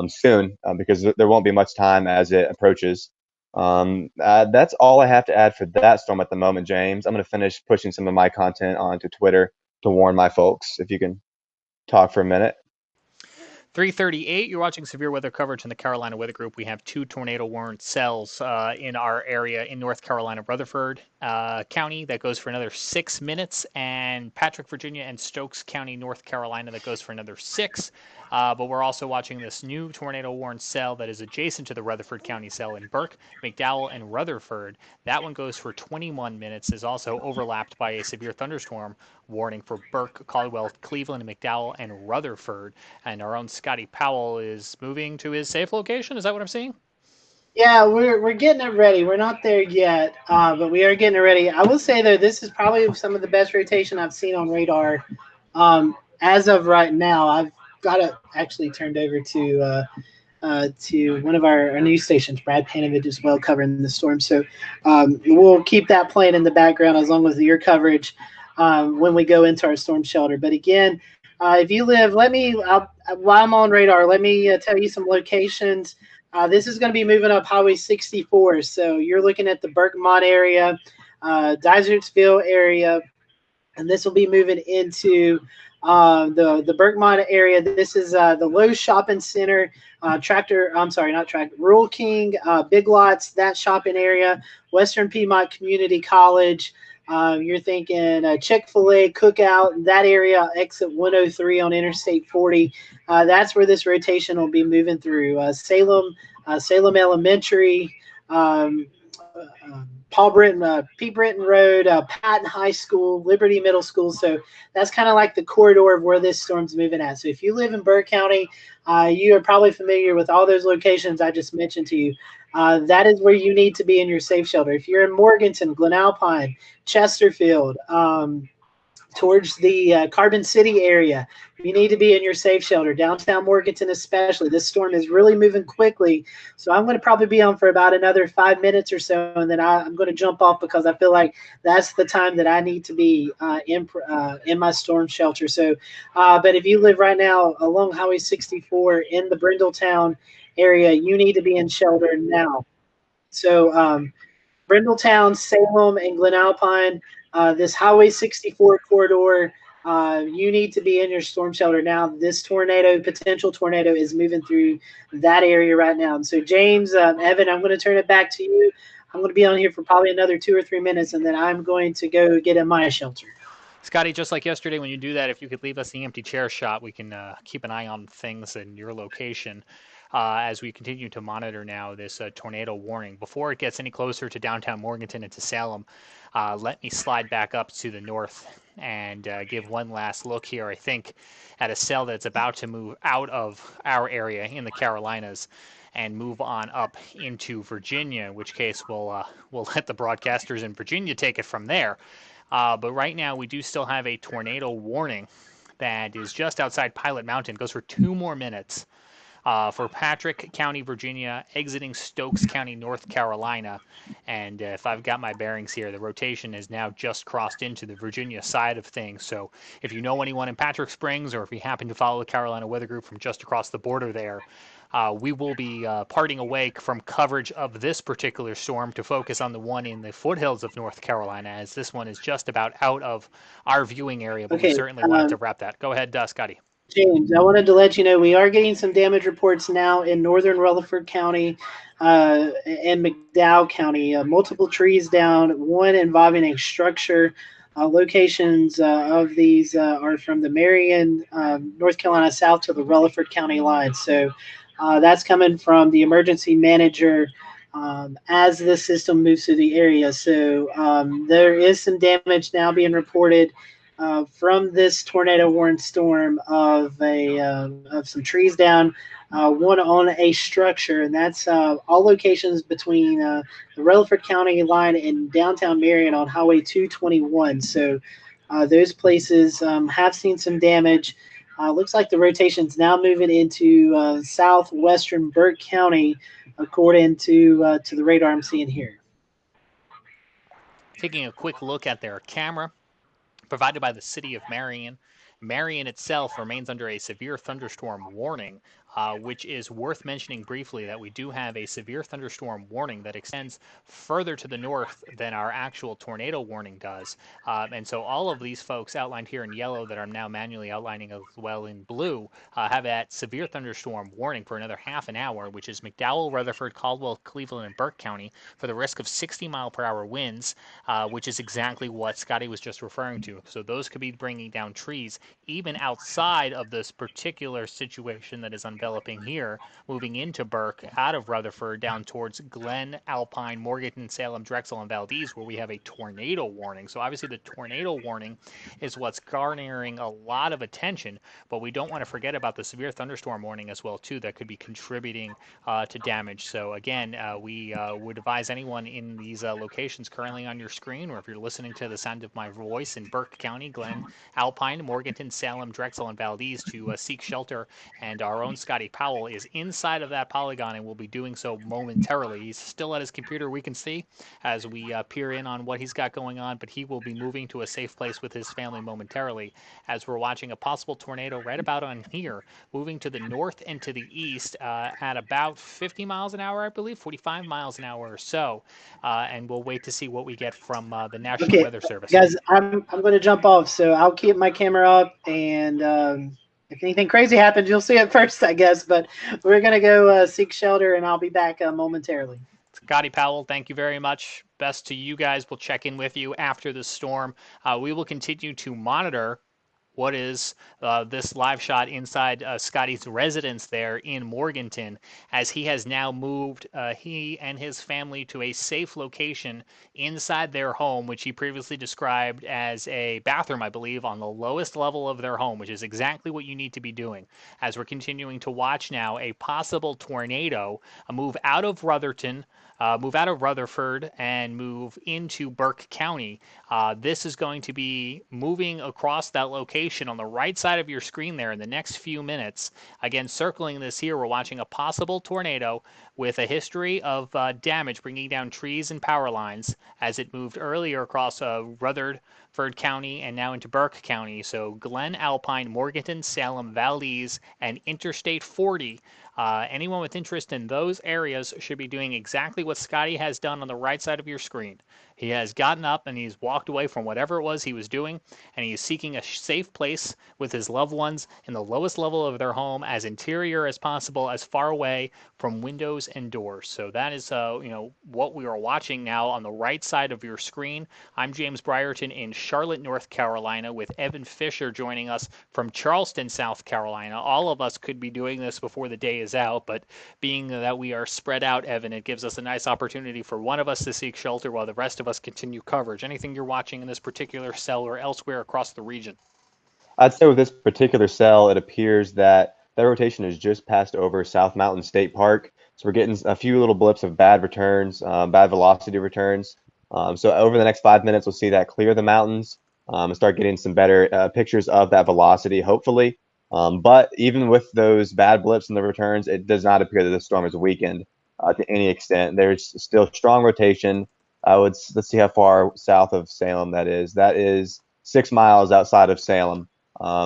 soon because there won't be much time as it approaches. That's all I have to add for that storm at the moment, James. I'm going to finish pushing some of my content onto Twitter to warn my folks. If you can talk for a minute. 3:38, you're watching severe weather coverage in the Carolina Weather Group. We have 2 tornado warrant cells in our area in North Carolina, Rutherford County, that goes for another 6 minutes, and Patrick, Virginia, and Stokes County, North Carolina, that goes for another 6. But we're also watching this new tornado warrant cell that is adjacent to the Rutherford County cell in Burke, McDowell, and Rutherford. That one goes for 21 minutes, is also overlapped by a severe thunderstorm warning for Burke, Caldwell, Cleveland, McDowell, and Rutherford. And our own Scotty Powell is moving to his safe location. Is that what I'm seeing? Yeah, we're getting it ready. We're not there yet, but we are getting it ready. I will say, though, this is probably some of the best rotation I've seen on radar as of right now. I've got it actually turned over to one of our news stations, Brad Panovich, as well, covering the storm. So we'll keep that playing in the background as long as your coverage when we go into our storm shelter. But again, if you live, while I'm on radar, let me tell you some locations. This is going to be moving up Highway 64. So you're looking at the Berkmont area, Dysertsville area, and this will be moving into the Berkmont area. This is the Lowe's Shopping Center, Rural King, Big Lots, that shopping area, Western Piedmont Community College. You're thinking Chick-fil-A, Cookout, that area, exit 103 on Interstate 40. That's where this rotation will be moving through. Salem Elementary, P. Britton Road, Patton High School, Liberty Middle School. So that's kind of like the corridor of where this storm's moving at. So if you live in Burke County, you are probably familiar with all those locations I just mentioned to you. That is where you need to be in your safe shelter. If you're in Morganton, Glen Alpine, Chesterfield, towards the Carbon City area, you need to be in your safe shelter. Downtown Morganton especially. This storm is really moving quickly. So I'm going to probably be on for about another 5 minutes or so, and then I'm going to jump off because I feel like that's the time that I need to be in my storm shelter. So, but if you live right now along Highway 64 in the Brindletown area, you need to be in shelter now. So Brindletown, Salem, and Glen Alpine, this Highway 64 corridor, you need to be in your storm shelter now. This potential tornado is moving through that area right now. And so James, Evan, I'm going to turn it back to you. I'm going to be on here for probably another 2 or 3 minutes, and then I'm going to go get in my shelter. Scotty, just like yesterday, when you do that, if you could leave us the empty chair shot, we can keep an eye on things in your location as we continue to monitor now this tornado warning. Before it gets any closer to downtown Morganton and to Salem, let me slide back up to the north and give one last look here, I think, at a cell that's about to move out of our area in the Carolinas and move on up into Virginia, in which case we'll let the broadcasters in Virginia take it from there. But right now we do still have a tornado warning that is just outside Pilot Mountain. It goes for 2 more minutes for Patrick County, Virginia, exiting Stokes County, North Carolina. And if I've got my bearings here, the rotation has now just crossed into the Virginia side of things. So if you know anyone in Patrick Springs, or if you happen to follow the Carolina Weather Group from just across the border there, we will be parting away from coverage of this particular storm to focus on the one in the foothills of North Carolina, as this one is just about out of our viewing area, but we certainly wanted to wrap that. Go ahead, Scotty. James, I wanted to let you know we are getting some damage reports now in northern Rutherford County and McDowell County. Multiple trees down, one involving a structure. Locations of these are from the Marion, North Carolina south to the Rutherford County line. So that's coming from the emergency manager as the system moves through the area. So there is some damage now being reported from this tornado warned storm of some trees down, one on a structure, and that's all locations between the Rutherford County line and downtown Marion on Highway 221. So those places have seen some damage. Looks like the rotation's now moving into southwestern Burke County, according to the radar I'm seeing here. Taking a quick look at their camera provided by the city of Marion Marion itself remains under a severe thunderstorm warning, which is worth mentioning briefly that we do have a severe thunderstorm warning that extends further to the north than our actual tornado warning does. And so all of these folks outlined here in yellow that I'm now manually outlining as well in blue have that severe thunderstorm warning for another half an hour, which is McDowell, Rutherford, Caldwell, Cleveland, and Burke County for the risk of 60-mile-per-hour winds, which is exactly what Scotty was just referring to. So those could be bringing down trees even outside of this particular situation that is enveloping here, moving into Burke, out of Rutherford, down towards Glen, Alpine, Morganton, Salem, Drexel, and Valdez, where we have a tornado warning. So obviously the tornado warning is what's garnering a lot of attention, but we don't want to forget about the severe thunderstorm warning as well, too, that could be contributing to damage. So again, we would advise anyone in these locations currently on your screen, or if you're listening to the sound of my voice in Burke County, Glen, Alpine, Morganton, Salem, Drexel, and Valdez to seek shelter. And our own Scotty Powell is inside of that polygon and will be doing so momentarily. He's still at his computer, we can see, as we peer in on what he's got going on, but he will be moving to a safe place with his family momentarily as we're watching a possible tornado right about on here, moving to the north and to the east at about 50 miles an hour, I believe, 45 miles an hour or so. And we'll wait to see what we get from the National Weather Service. Guys, I'm going to jump off, so I'll keep my camera up, and if anything crazy happens, you'll see it first, I guess. But we're going to go seek shelter, and I'll be back momentarily. Scotty Powell, thank you very much. Best to you guys. We'll check in with you after the storm. We will continue to monitor what is this live shot inside Scotty's residence there in Morganton, as he has now moved he and his family to a safe location inside their home, which he previously described as a bathroom, I believe, on the lowest level of their home, which is exactly what you need to be doing. As we're continuing to watch now a possible tornado move out of Rutherford and move into Burke County. This is going to be moving across that location on the right side of your screen there in the next few minutes. Again, circling this here, we're watching a possible tornado with a history of damage, bringing down trees and power lines as it moved earlier across Rutherford County and now into Burke County. So Glen, Alpine, Morganton, Salem, Valdez, and Interstate 40. Anyone with interest in those areas should be doing exactly what Scotty has done on the right side of your screen. He has gotten up and he's walked away from whatever it was he was doing, and he is seeking a safe place with his loved ones in the lowest level of their home, as interior as possible, as far away from windows and doors. So that is what we are watching now on the right side of your screen. I'm James Brierton in Charlotte, North Carolina, with Evan Fisher joining us from Charleston, South Carolina. All of us could be doing this before the day is out, but being that we are spread out, Evan, it gives us a nice opportunity for one of us to seek shelter while the rest of us continue coverage. Anything you're watching in this particular cell or elsewhere across the region? I'd say with this particular cell, it appears that rotation has just passed over South Mountain State Park. So we're getting a few little blips of bad returns, bad velocity returns. So over the next 5 minutes, we'll see that clear the mountains and start getting some better pictures of that velocity, hopefully. But even with those bad blips in the returns, it does not appear that the storm is weakened to any extent. There's still strong rotation. Let's see how far south of Salem that is. That is 6 miles outside of Salem.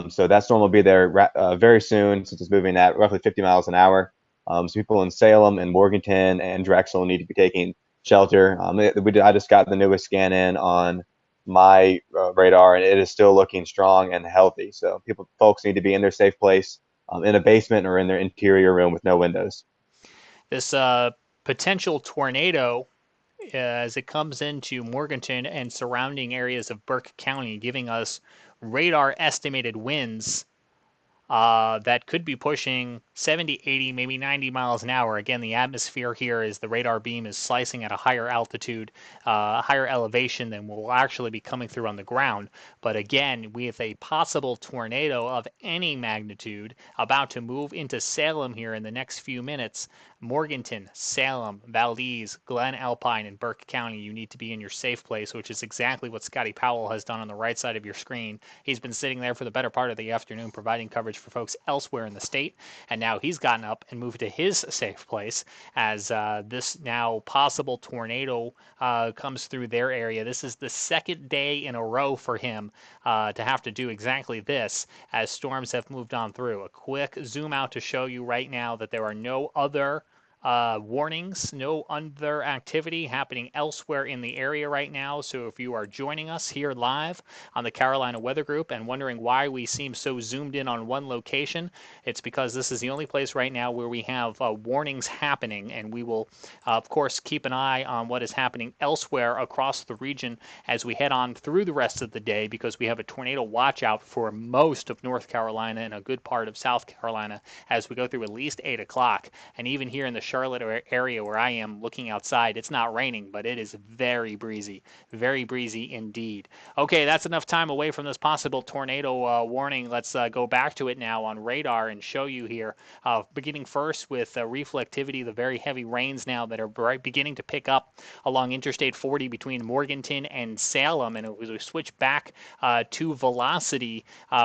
So that storm will be there very soon, since it's moving at roughly 50 miles an hour. So people in Salem and Morganton and Drexel need to be taking shelter. I just got the newest scan in on my radar, and it is still looking strong and healthy. So folks need to be in their safe place, in a basement or in their interior room with no windows. This potential tornado, as it comes into Morganton and surrounding areas of Burke County, giving us radar estimated winds that could be pushing 70, 80, maybe 90 miles an hour. Again, the atmosphere here is the radar beam is slicing at a higher altitude, higher elevation than will actually be coming through on the ground. But again, with a possible tornado of any magnitude about to move into Salem here in the next few minutes, Morganton, Salem, Valdez, Glen, Alpine, and Burke County, you need to be in your safe place, which is exactly what Scotty Powell has done on the right side of your screen. He's been sitting there for the better part of the afternoon providing coverage for folks elsewhere in the state, and now he's gotten up and moved to his safe place as this now possible tornado comes through their area. This is the second day in a row for him to have to do exactly this as storms have moved on through. A quick zoom out to show you right now that there are no other warnings, no other activity happening elsewhere in the area right now. So if you are joining us here live on the Carolina Weather Group and wondering why we seem so zoomed in on one location, it's because this is the only place right now where we have warnings happening, and we will, of course, keep an eye on what is happening elsewhere across the region as we head on through the rest of the day, because we have a tornado watch out for most of North Carolina and a good part of South Carolina as we go through at least 8 o'clock. And even here in the Charlotte area where I am looking outside, it's not raining, but it is very breezy indeed. Okay, that's enough time away from this possible tornado warning. Let's go back to it now on radar and show you here, beginning first with reflectivity, the very heavy rains now that are beginning to pick up along Interstate 40 between Morganton and Salem. And as we switch back to velocity,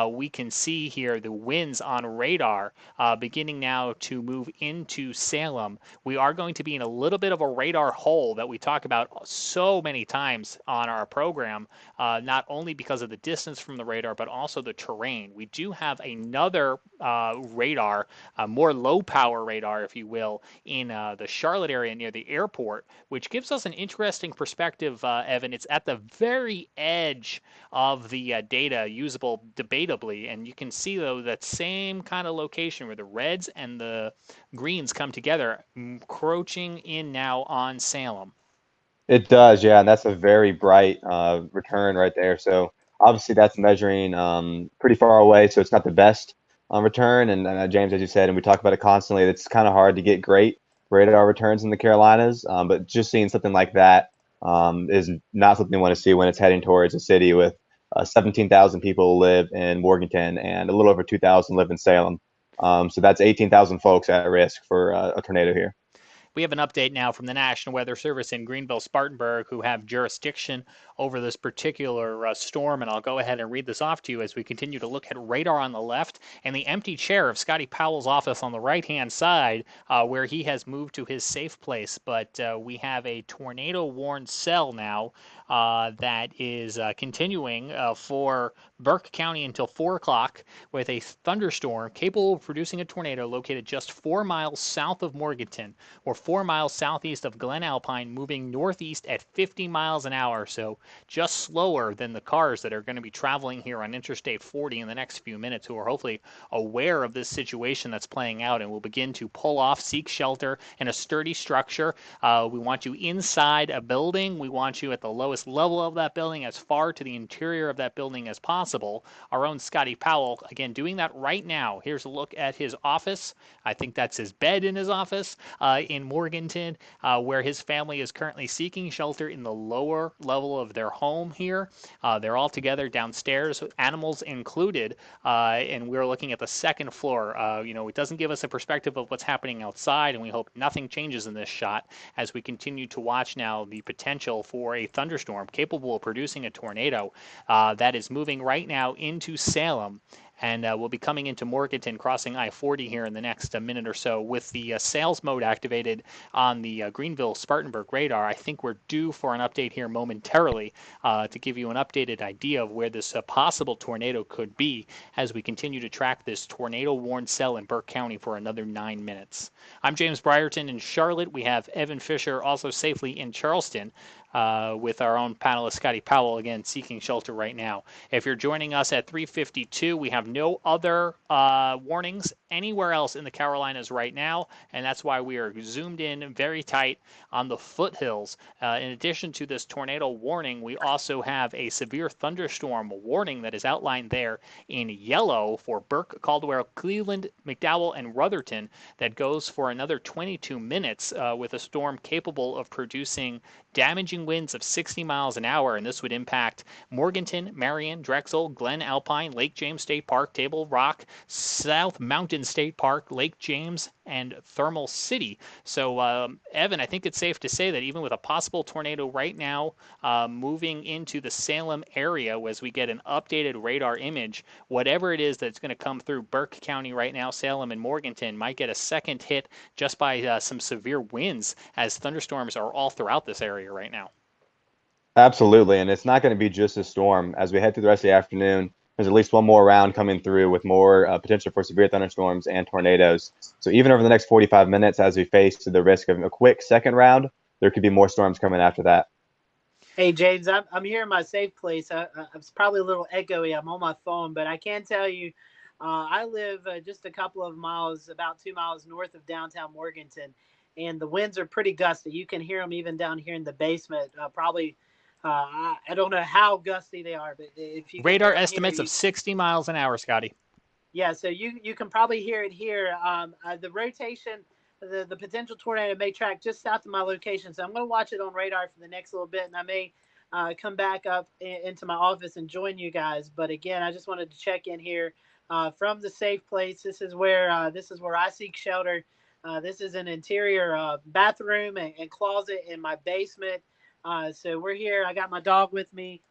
we can see here the winds on radar beginning now to move into Salem. We are going to be in a little bit of a radar hole that we talk about so many times on our program, not only because of the distance from the radar, but also the terrain. We do have another radar, a more low power radar, if you will, in the Charlotte area near the airport, which gives us an interesting perspective, Evan. It's at the very edge of the data, usable debatably, and you can see, though, that same kind of location where the reds and the greens come together, encroaching in now on Salem. It does, yeah, and that's a very bright return right there. So obviously that's measuring pretty far away, so it's not the best return. And James, as you said, and we talk about it constantly, it's kind of hard to get great radar returns in the Carolinas, but just seeing something like that is not something you want to see when it's heading towards a city with 17,000 people live in Morganton and a little over 2,000 live in Salem. So that's 18,000 folks at risk for a tornado here. We have an update now from the National Weather Service in Greenville, Spartanburg, who have jurisdiction over this particular storm. And I'll go ahead and read this off to you as we continue to look at radar on the left and the empty chair of Scotty Powell's office on the right-hand side, where he has moved to his safe place. But we have a tornado-warned cell now that is continuing for Burke County until 4 o'clock with a thunderstorm capable of producing a tornado located just 4 miles south of Morganton, or 4 miles southeast of Glen Alpine, moving northeast at 50 miles an hour, so just slower than the cars that are going to be traveling here on Interstate 40 in the next few minutes, who are hopefully aware of this situation that's playing out and will begin to pull off, seek shelter in a sturdy structure. We want you inside a building. We want you at the lowest level of that building, as far to the interior of that building as possible. Our own Scotty Powell, again, doing that right now. Here's a look at his office. I think that's his bed in his office in Morganton, where his family is currently seeking shelter in the lower level of their home here. They're all together downstairs, animals included, and we're looking at the second floor. It doesn't give us a perspective of what's happening outside, and we hope nothing changes in this shot as we continue to watch now the potential for a thunderstorm capable of producing a tornado that is moving right now into Salem. And we'll be coming into Morganton, crossing I-40 here in the next minute or so. With the sales mode activated on the Greenville-Spartanburg radar, I think we're due for an update here momentarily to give you an updated idea of where this possible tornado could be as we continue to track this tornado-warned cell in Burke County for another 9 minutes. I'm James Brierton in Charlotte. We have Evan Fisher also safely in Charleston, with our own panelist Scotty Powell, again, seeking shelter right now. If you're joining us at 3:52, we have no other warnings anywhere else in the Carolinas right now, and that's why we are zoomed in very tight on the foothills. In addition to this tornado warning, we also have a severe thunderstorm warning that is outlined there in yellow for Burke, Caldwell, Cleveland, McDowell, and Rutherton that goes for another 22 minutes with a storm capable of producing damaging winds of 60 miles an hour, and this would impact Morganton, Marion, Drexel, Glen Alpine, Lake James State Park, Table Rock, South Mountain State Park, Lake James, and Thermal City. So, Evan, I think it's safe to say that even with a possible tornado right now moving into the Salem area, as we get an updated radar image, whatever it is that's going to come through Burke County right now, Salem and Morganton might get a second hit just by some severe winds, as thunderstorms are all throughout this area right now. Absolutely, and it's not going to be just a storm. As we head through the rest of the afternoon, there's at least one more round coming through with more potential for severe thunderstorms and tornadoes. So even over the next 45 minutes, as we face the risk of a quick second round, there could be more storms coming after that. Hey, James, I'm here in my safe place. It's probably a little echoey. I'm on my phone, but I can tell you, I live just a couple of miles, about 2 miles north of downtown Morganton, and the winds are pretty gusty. You can hear them even down here in the basement. I don't know how gusty they are, but if you radar estimates of 60 miles an hour, Scotty. Yeah, so you can probably hear it here. The rotation, the potential tornado may track just south of my location, so I'm going to watch it on radar for the next little bit, and I may come back up into my office and join you guys. But again, I just wanted to check in here from the safe place. This is where I seek shelter. This is an interior bathroom and closet in my basement. So we're here. I got my dog with me.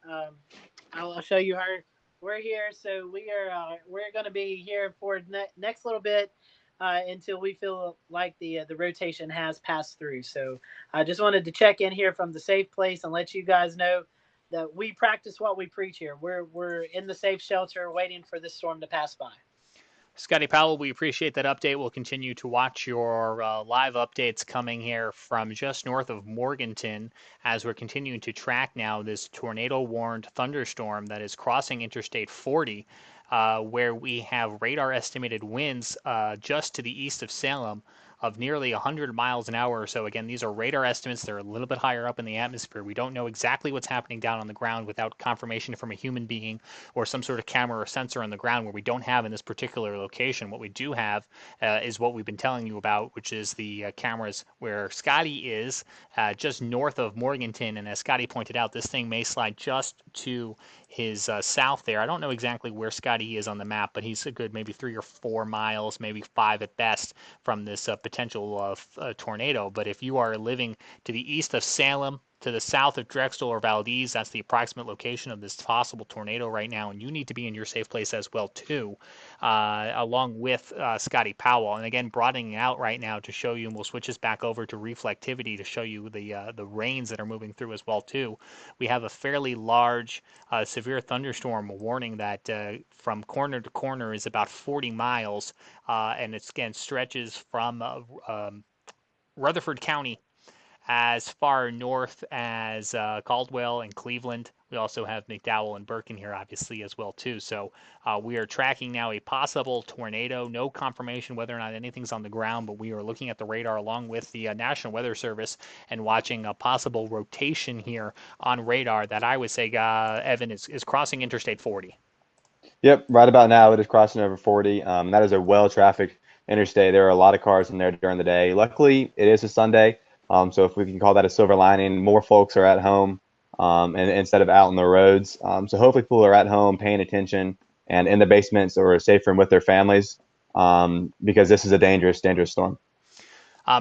I'll show you her. We're here, so we're going to be here for next little bit until we feel like the rotation has passed through. So I just wanted to check in here from the safe place and let you guys know that we practice what we preach here. We're in the safe shelter waiting for this storm to pass by. Scotty Powell, we appreciate that update. We'll continue to watch your live updates coming here from just north of Morganton as we're continuing to track now this tornado-warned thunderstorm that is crossing Interstate 40, where we have radar estimated winds just to the east of Salem of nearly 100 miles an hour or so. Again, these are radar estimates. They're a little bit higher up in the atmosphere. We don't know exactly what's happening down on the ground without confirmation from a human being or some sort of camera or sensor on the ground, where we don't have in this particular location. What we do have is what we've been telling you about, which is the cameras where Scotty is just north of Morganton. And as Scotty pointed out, this thing may slide just to his south there. I don't know exactly where Scotty is on the map, but he's a good maybe 3 or 4 miles, maybe 5 at best, from this potential tornado. But if you are living to the east of Salem, to the south of Drexel or Valdez, that's the approximate location of this possible tornado right now, and you need to be in your safe place as well too, along with Scotty Powell. And again, broadening out right now to show you, and we'll switch this back over to reflectivity to show you the rains that are moving through as well too. We have a fairly large severe thunderstorm warning that from corner to corner is about 40 miles, and it again stretches from Rutherford County as far north as Caldwell and Cleveland. We also have McDowell and Burke in here, obviously, as well, too. So we are tracking now a possible tornado. No confirmation whether or not anything's on the ground, but we are looking at the radar along with the National Weather Service and watching a possible rotation here on radar that I would say, Evan, is crossing Interstate 40. Yep, right about now it is crossing over 40. That is a well-trafficked interstate. There are a lot of cars in there during the day. Luckily, it is a Sunday. So if we can call that a silver lining, more folks are at home and instead of out on the roads. So hopefully people are at home paying attention and in the basements or a safe room with their families because this is a dangerous storm.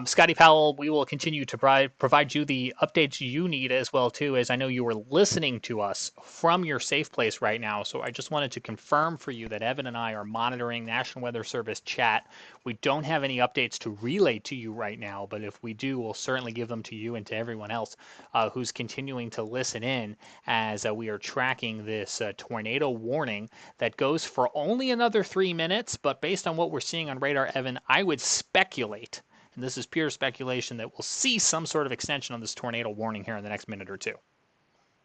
Scotty Powell, we will continue to provide you the updates you need as well, too, as I know you were listening to us from your safe place right now. So I just wanted to confirm for you that Evan and I are monitoring National Weather Service chat. We don't have any updates to relay to you right now, but if we do, we'll certainly give them to you and to everyone else who's continuing to listen in as we are tracking this tornado warning that goes for only another 3 minutes. But based on what we're seeing on radar, Evan, I would speculate, and this is pure speculation, that we'll see some sort of extension on this tornado warning here in the next minute or two.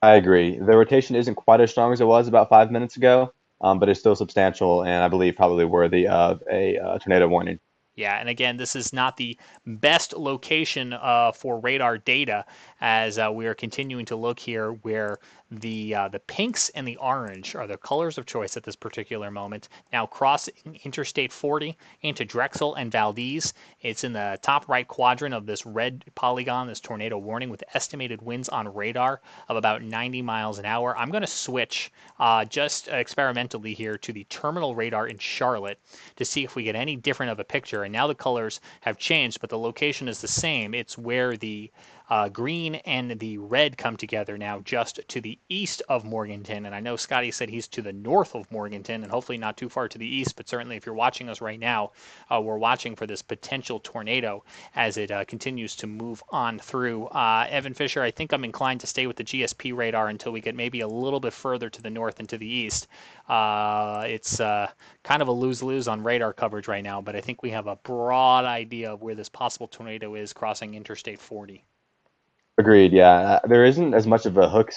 I agree. The rotation isn't quite as strong as it was about 5 minutes ago, but it's still substantial and I believe probably worthy of a tornado warning. Yeah, and again, this is not the best location for radar data as we are continuing to look here where the pinks and the orange are the colors of choice at this particular moment. Now crossing Interstate 40 into Drexel and Valdez. It's in the top right quadrant of this red polygon, this tornado warning, with estimated winds on radar of about 90 miles an hour. I'm going to switch just experimentally here to the terminal radar in Charlotte to see if we get any different of a picture. together. And now the colors have changed, but the location is the same. It's where the green and the red come together now, just to the east of Morganton. And I know Scotty said he's to the north of Morganton, and hopefully not too far to the east, but certainly if you're watching us right now, we're watching for this potential tornado as it continues to move on through. Evan Fisher, I think I'm inclined to stay with the GSP radar until we get maybe a little bit further to the north and to the east. It's kind of a lose-lose on radar coverage right now, but I think we have a broad idea of where this possible tornado is crossing Interstate 40. Agreed. Yeah, there isn't as much of a hook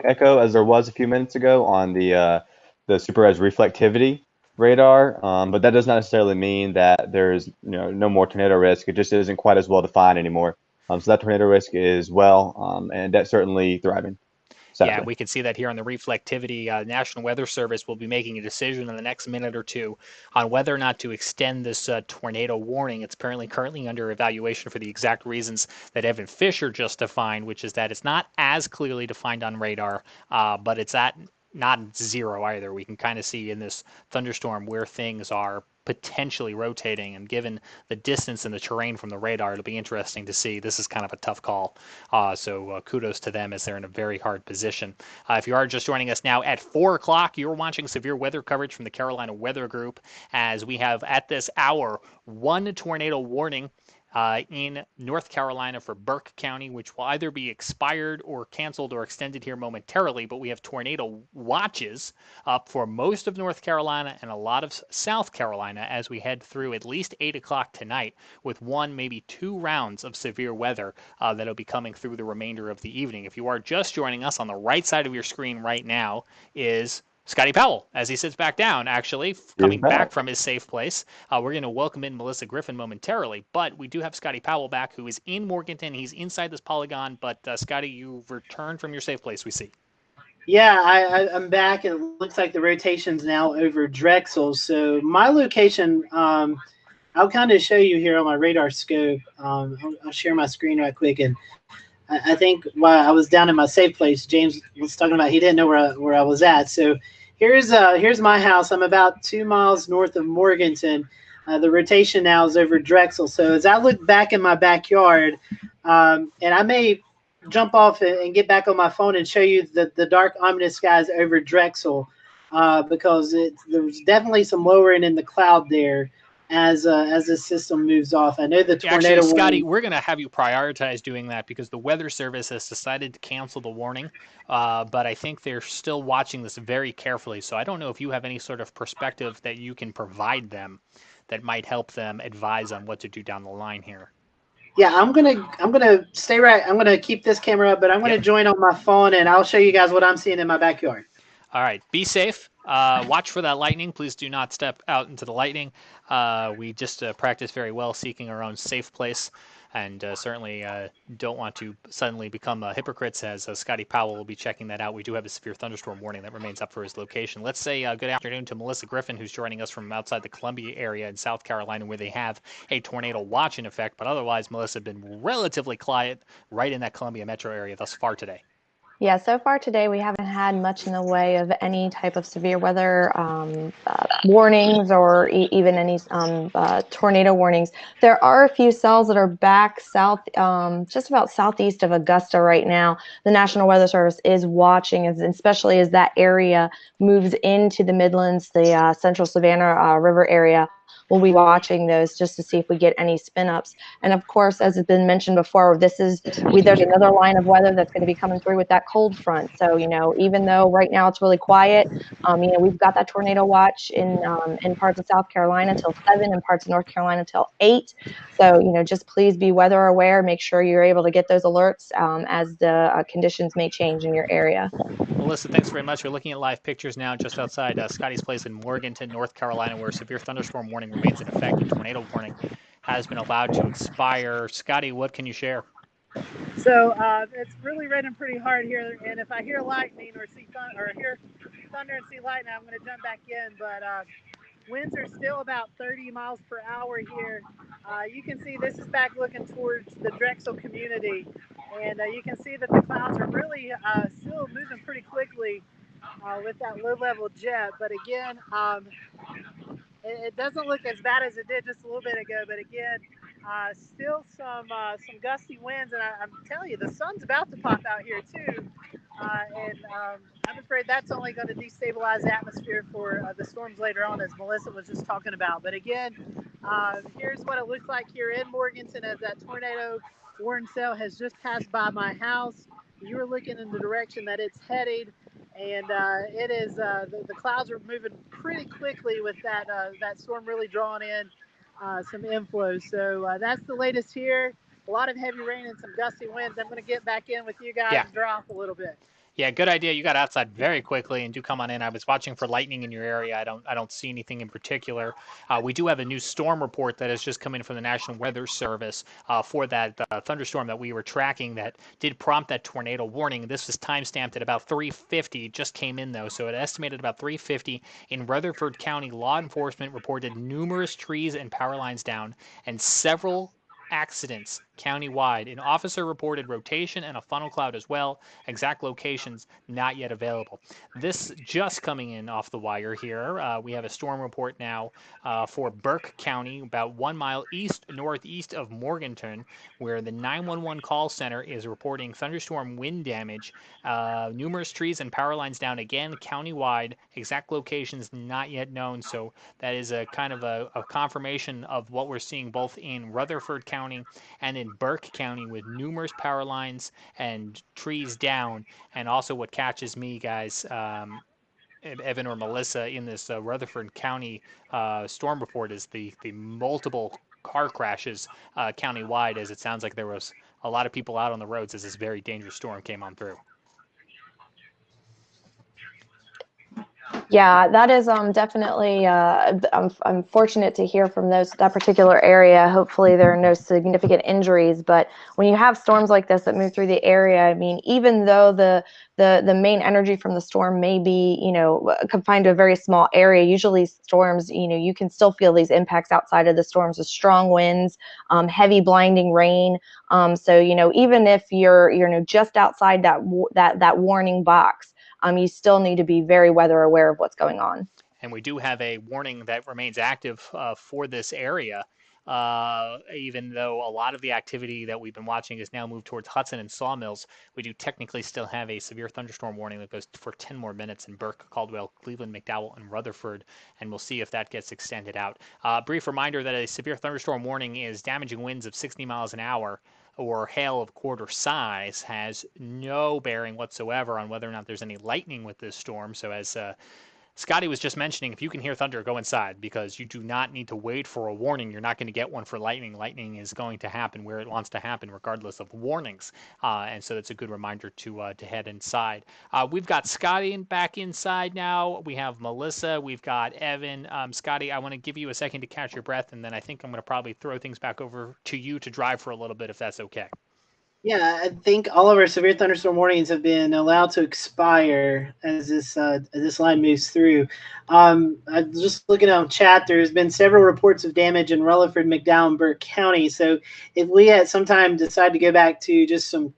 echo as there was a few minutes ago on the SuperEdge reflectivity radar, but that does not necessarily mean that there's no more tornado risk. It just isn't quite as well defined anymore. So that tornado risk is and that's certainly thriving. Yeah, we can see that here on the reflectivity. National Weather Service will be making a decision in the next minute or two on whether or not to extend this tornado warning. It's currently under evaluation for the exact reasons that Evan Fisher just defined, which is that it's not as clearly defined on radar, but it's not zero either. We can kind of see in this thunderstorm where things are potentially rotating, and given the distance and the terrain from the radar, it'll be interesting to see. This is kind of a tough call, so kudos to them as they're in a very hard position. If you are just joining us now at 4 o'clock, you're watching severe weather coverage from the Carolina Weather Group, as we have at this hour one tornado warning in North Carolina for Burke County, which will either be expired or canceled or extended here momentarily, but we have tornado watches up for most of North Carolina and a lot of South Carolina as we head through at least 8 o'clock tonight, with one, maybe two rounds of severe weather that'll be coming through the remainder of the evening. If you are just joining us, on the right side of your screen right now is Scotty Powell, as he sits back down, actually, coming back from his safe place. We're going to welcome in Melissa Griffin momentarily, but we do have Scotty Powell back, who is in Morganton. He's inside this polygon, but Scotty, you've returned from your safe place, we see. Yeah, I'm back, and it looks like the rotation's now over Drexel. So my location, I'll kind of show you here on my radar scope. I'll share my screen right quick, and I think while I was down in my safe place, James was talking about he didn't know where I was at. So here's my house. I'm about 2 miles north of Morganton. The rotation now is over Drexel. So as I look back in my backyard, and I may jump off and get back on my phone and show you the dark, ominous skies over Drexel, because there's definitely some lowering in the cloud there as the system moves off. I know the tornado. Actually, Scotty, we're going to have you prioritize doing that because the Weather Service has decided to cancel the warning, but I think they're still watching this very carefully. So I don't know if you have any sort of perspective that you can provide them that might help them advise on what to do down the line here. Yeah, I'm gonna stay right. I'm gonna keep this camera up, but I'm gonna join on my phone, and I'll show you guys what I'm seeing in my backyard. All right, be safe. Watch for that lightning. Please do not step out into the lightning. We just practice very well seeking our own safe place, and certainly don't want to suddenly become hypocrites, as Scotty Powell will be checking that out. We do have a severe thunderstorm warning that remains up for his location. Let's say good afternoon to Melissa Griffin, who's joining us from outside the Columbia area in South Carolina, where they have a tornado watch in effect. But otherwise, Melissa, been relatively quiet right in that Columbia metro area thus far today. Yeah, so far today we haven't had much in the way of any type of severe weather warnings or even any tornado warnings. There are a few cells that are back south, just about southeast of Augusta right now. The National Weather Service is watching, especially as that area moves into the Midlands, the central Savannah River area. We'll be watching those just to see if we get any spin-ups. And of course, as has been mentioned before, there's another line of weather that's going to be coming through with that cold front. So, even though right now it's really quiet, we've got that tornado watch in parts of South Carolina till 7 and parts of North Carolina till 8. So, just please be weather aware. Make sure you're able to get those alerts as the conditions may change in your area. Melissa, thanks very much. We're looking at live pictures now just outside Scotty's place in Morganton, North Carolina, where a severe thunderstorm warning remains in effect. The tornado warning has been allowed to expire. Scotty, what can you share? So it's really raining pretty hard here, and if I hear lightning or hear thunder and see lightning, I'm going to jump back in. But winds are still about 30 miles per hour here. You can see this is back looking towards the Drexel community, and you can see that the clouds are really still moving pretty quickly with that low-level jet. But again, it doesn't look as bad as it did just a little bit ago. But again, still some gusty winds, and I'm telling you, the sun's about to pop out here too. And I'm afraid that's only going to destabilize the atmosphere for the storms later on, as Melissa was just talking about. But again, here's what it looks like here in Morganton as that tornado warning cell has just passed by my house. You're looking in the direction that it's headed, and it is the clouds are moving pretty quickly with that storm really drawing in some inflow. So that's the latest here. A lot of heavy rain and some gusty winds. I'm going to get back in with you guys and draw off a little bit. Yeah, good idea. You got outside very quickly, and do come on in. I was watching for lightning in your area. I don't see anything in particular. We do have a new storm report that has just come in from the National Weather Service for that thunderstorm that we were tracking that did prompt that tornado warning. This was time-stamped at about 3:50. It just came in, though, so it estimated about 3:50 in Rutherford County. Law enforcement reported numerous trees and power lines down and several accidents countywide. An officer reported rotation and a funnel cloud as well. Exact locations not yet available. This just coming in off the wire here. We have a storm report now for Burke County, about 1 mile northeast of Morganton, where the 911 call center is reporting thunderstorm wind damage, numerous trees and power lines down again countywide. Exact locations not yet known. So that is a kind of a confirmation of what we're seeing both in Rutherford County and in Burke County, with numerous power lines and trees down. And also what catches me, guys, Evan or Melissa, in this Rutherford County storm report is the multiple car crashes countywide, as it sounds like there was a lot of people out on the roads as this very dangerous storm came on through. Yeah, that is definitely. I'm fortunate to hear from that particular area. Hopefully, there are no significant injuries. But when you have storms like this that move through the area, I mean, even though the main energy from the storm may be, confined to a very small area, usually storms, you can still feel these impacts outside of the storms with strong winds, heavy blinding rain. So even if you're just outside that warning box, you still need to be very weather aware of what's going on. And we do have a warning that remains active for this area, even though a lot of the activity that we've been watching has now moved towards Hudson and Sawmills. We do technically still have a severe thunderstorm warning that goes for 10 more minutes in Burke, Caldwell, Cleveland, McDowell, and Rutherford, and we'll see if that gets extended out. Brief reminder that a severe thunderstorm warning is damaging winds of 60 miles an hour or hail of quarter size, has no bearing whatsoever on whether or not there's any lightning with this storm. So as Scotty was just mentioning, if you can hear thunder, go inside, because you do not need to wait for a warning. You're not going to get one for lightning. Lightning is going to happen where it wants to happen, regardless of warnings. And so that's a good reminder to head inside. We've got Scotty back inside now. We have Melissa. We've got Evan. Scotty, I want to give you a second to catch your breath, and then I think I'm going to probably throw things back over to you to drive for a little bit, if that's okay. Yeah, I think all of our severe thunderstorm warnings have been allowed to expire as this line moves through. I'm just looking on chat. There's been several reports of damage in Rutherford, McDowell, and Burke County. So if we at some time decide to go back to just some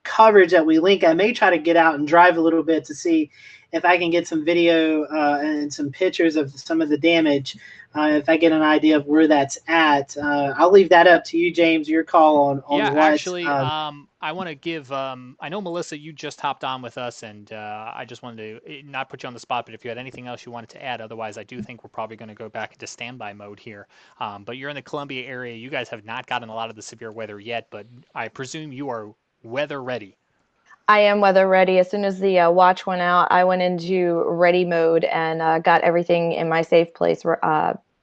coverage that we link, I may try to get out and drive a little bit to see if I can get some video and some pictures of some of the damage. If I get an idea of where that's at, I'll leave that up to you, James. Your call on yeah, what. Actually, I want to give. I know, Melissa, you just hopped on with us, and I just wanted to not put you on the spot, but if you had anything else you wanted to add, otherwise, I do think we're probably going to go back into standby mode here. But you're in the Columbia area. You guys have not gotten a lot of the severe weather yet, but I presume you are weather ready. I am weather ready. As soon as the watch went out, I went into ready mode and got everything in my safe place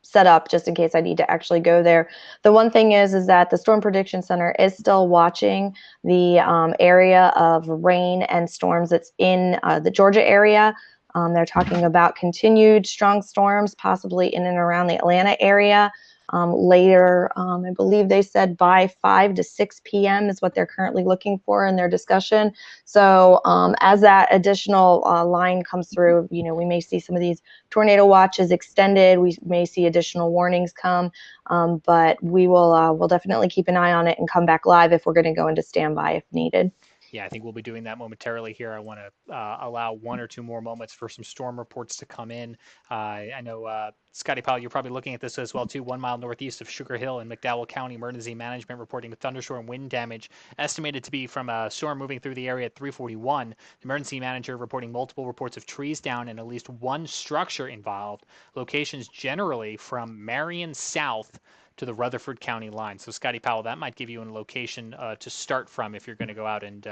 set up just in case I need to actually go there. The one thing is that the Storm Prediction Center is still watching the area of rain and storms that's in the Georgia area. They're talking about continued strong storms, possibly in and around the Atlanta area. Later, I believe they said by 5 to 6 p.m. is what they're currently looking for in their discussion. So as that additional line comes through, we may see some of these tornado watches extended. We may see additional warnings come, but we'll definitely keep an eye on it and come back live if we're going to go into standby if needed. Yeah, I think we'll be doing that momentarily here. I want to allow 1 or 2 more moments for some storm reports to come in. I know, Scotty Powell, you're probably looking at this as well, too. 1 mile northeast of Sugar Hill in McDowell County, emergency management reporting thunderstorm wind damage estimated to be from a storm moving through the area at 3:41. The emergency manager reporting multiple reports of trees down and at least 1 structure involved. Locations generally from Marion south to the Rutherford County line. So, Scotty Powell, that might give you a location to start from if you're going to go out and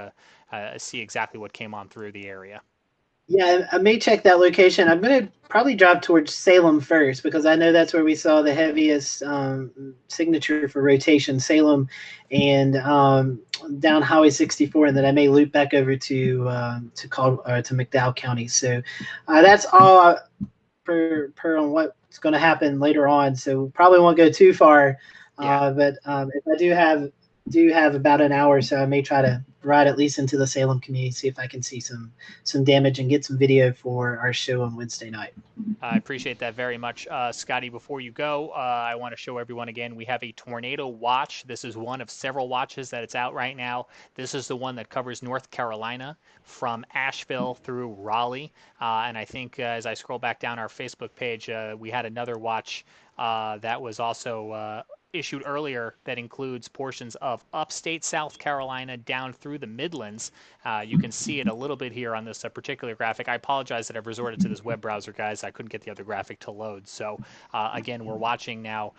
see exactly what came on through the area. Yeah, I may check that location. I'm going to probably drive towards Salem first because I know that's where we saw the heaviest signature for rotation, Salem and down Highway 64, and then I may loop back over to McDowell County. So that's all per on what's going to happen later on. So probably won't go too far. Yeah. But if I do have about an hour, so I may try to ride at least into the Salem community, see if I can see some damage and get some video for our show on Wednesday night. I appreciate that very much. Scotty, before you go, I want to show everyone again, we have a tornado watch. This is one of several watches that it's out right now. This is the one that covers North Carolina from Asheville through Raleigh. And I think as I scroll back down our Facebook page, we had another watch that was also issued earlier that includes portions of upstate South Carolina down through the Midlands. You can see it a little bit here on this particular graphic. I apologize that I've resorted to this web browser, guys. I couldn't get the other graphic to load. So again, we're watching now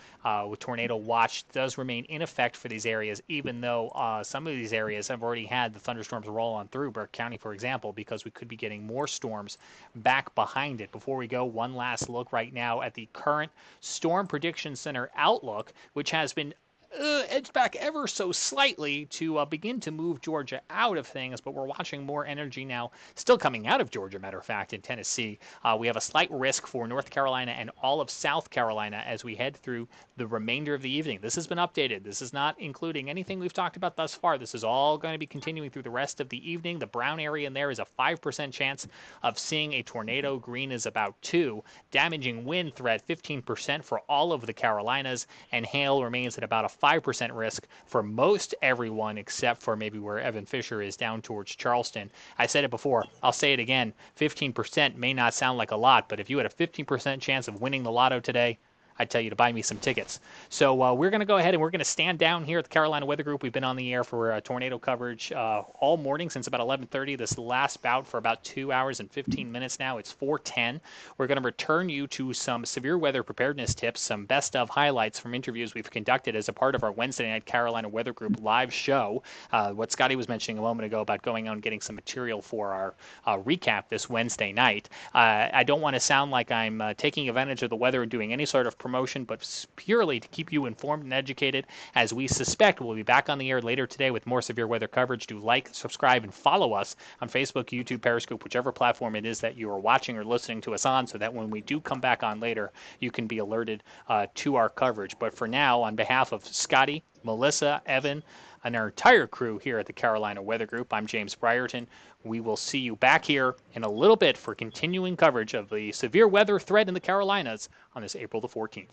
with Tornado Watch does remain in effect for these areas, even though some of these areas have already had the thunderstorms roll on through Burke County, for example, because we could be getting more storms back behind it. Before we go, one last look right now at the current Storm Prediction Center outlook, which has been edged back ever so slightly to begin to move Georgia out of things, but we're watching more energy now still coming out of Georgia, matter of fact, in Tennessee. We have a slight risk for North Carolina and all of South Carolina as we head through the remainder of the evening. This has been updated. This is not including anything we've talked about thus far. This is all going to be continuing through the rest of the evening. The brown area in there is a 5% chance of seeing a tornado. Green is about 2. Damaging wind threat 15% for all of the Carolinas, and hail remains at about a 5% risk for most everyone except for maybe where Evan Fisher is down towards Charleston. I said it before. I'll say it again. 15% may not sound like a lot, but if you had a 15% chance of winning the lotto today, I'd tell you to buy me some tickets. So we're going to go ahead and we're going to stand down here at the Carolina Weather Group. We've been on the air for tornado coverage all morning since about 11:30. This last bout for about 2 hours and 15 minutes now. It's 4:10. We're going to return you to some severe weather preparedness tips, some best of highlights from interviews we've conducted as a part of our Wednesday night Carolina Weather Group live show. What Scotty was mentioning a moment ago about going out and getting some material for our recap this Wednesday night. I don't want to sound like I'm taking advantage of the weather and doing any sort of promotion, but purely to keep you informed and educated, as we suspect we'll be back on the air later today with more severe weather coverage. Do like, subscribe, and follow us on Facebook, YouTube, Periscope, whichever platform it is that you are watching or listening to us on, so that when we do come back on later, you can be alerted to our coverage. But for now, on behalf of Scotty, Melissa, Evan, and our entire crew here at the Carolina Weather Group, I'm James Brierton. We will see you back here in a little bit for continuing coverage of the severe weather threat in the Carolinas on this April the 14th.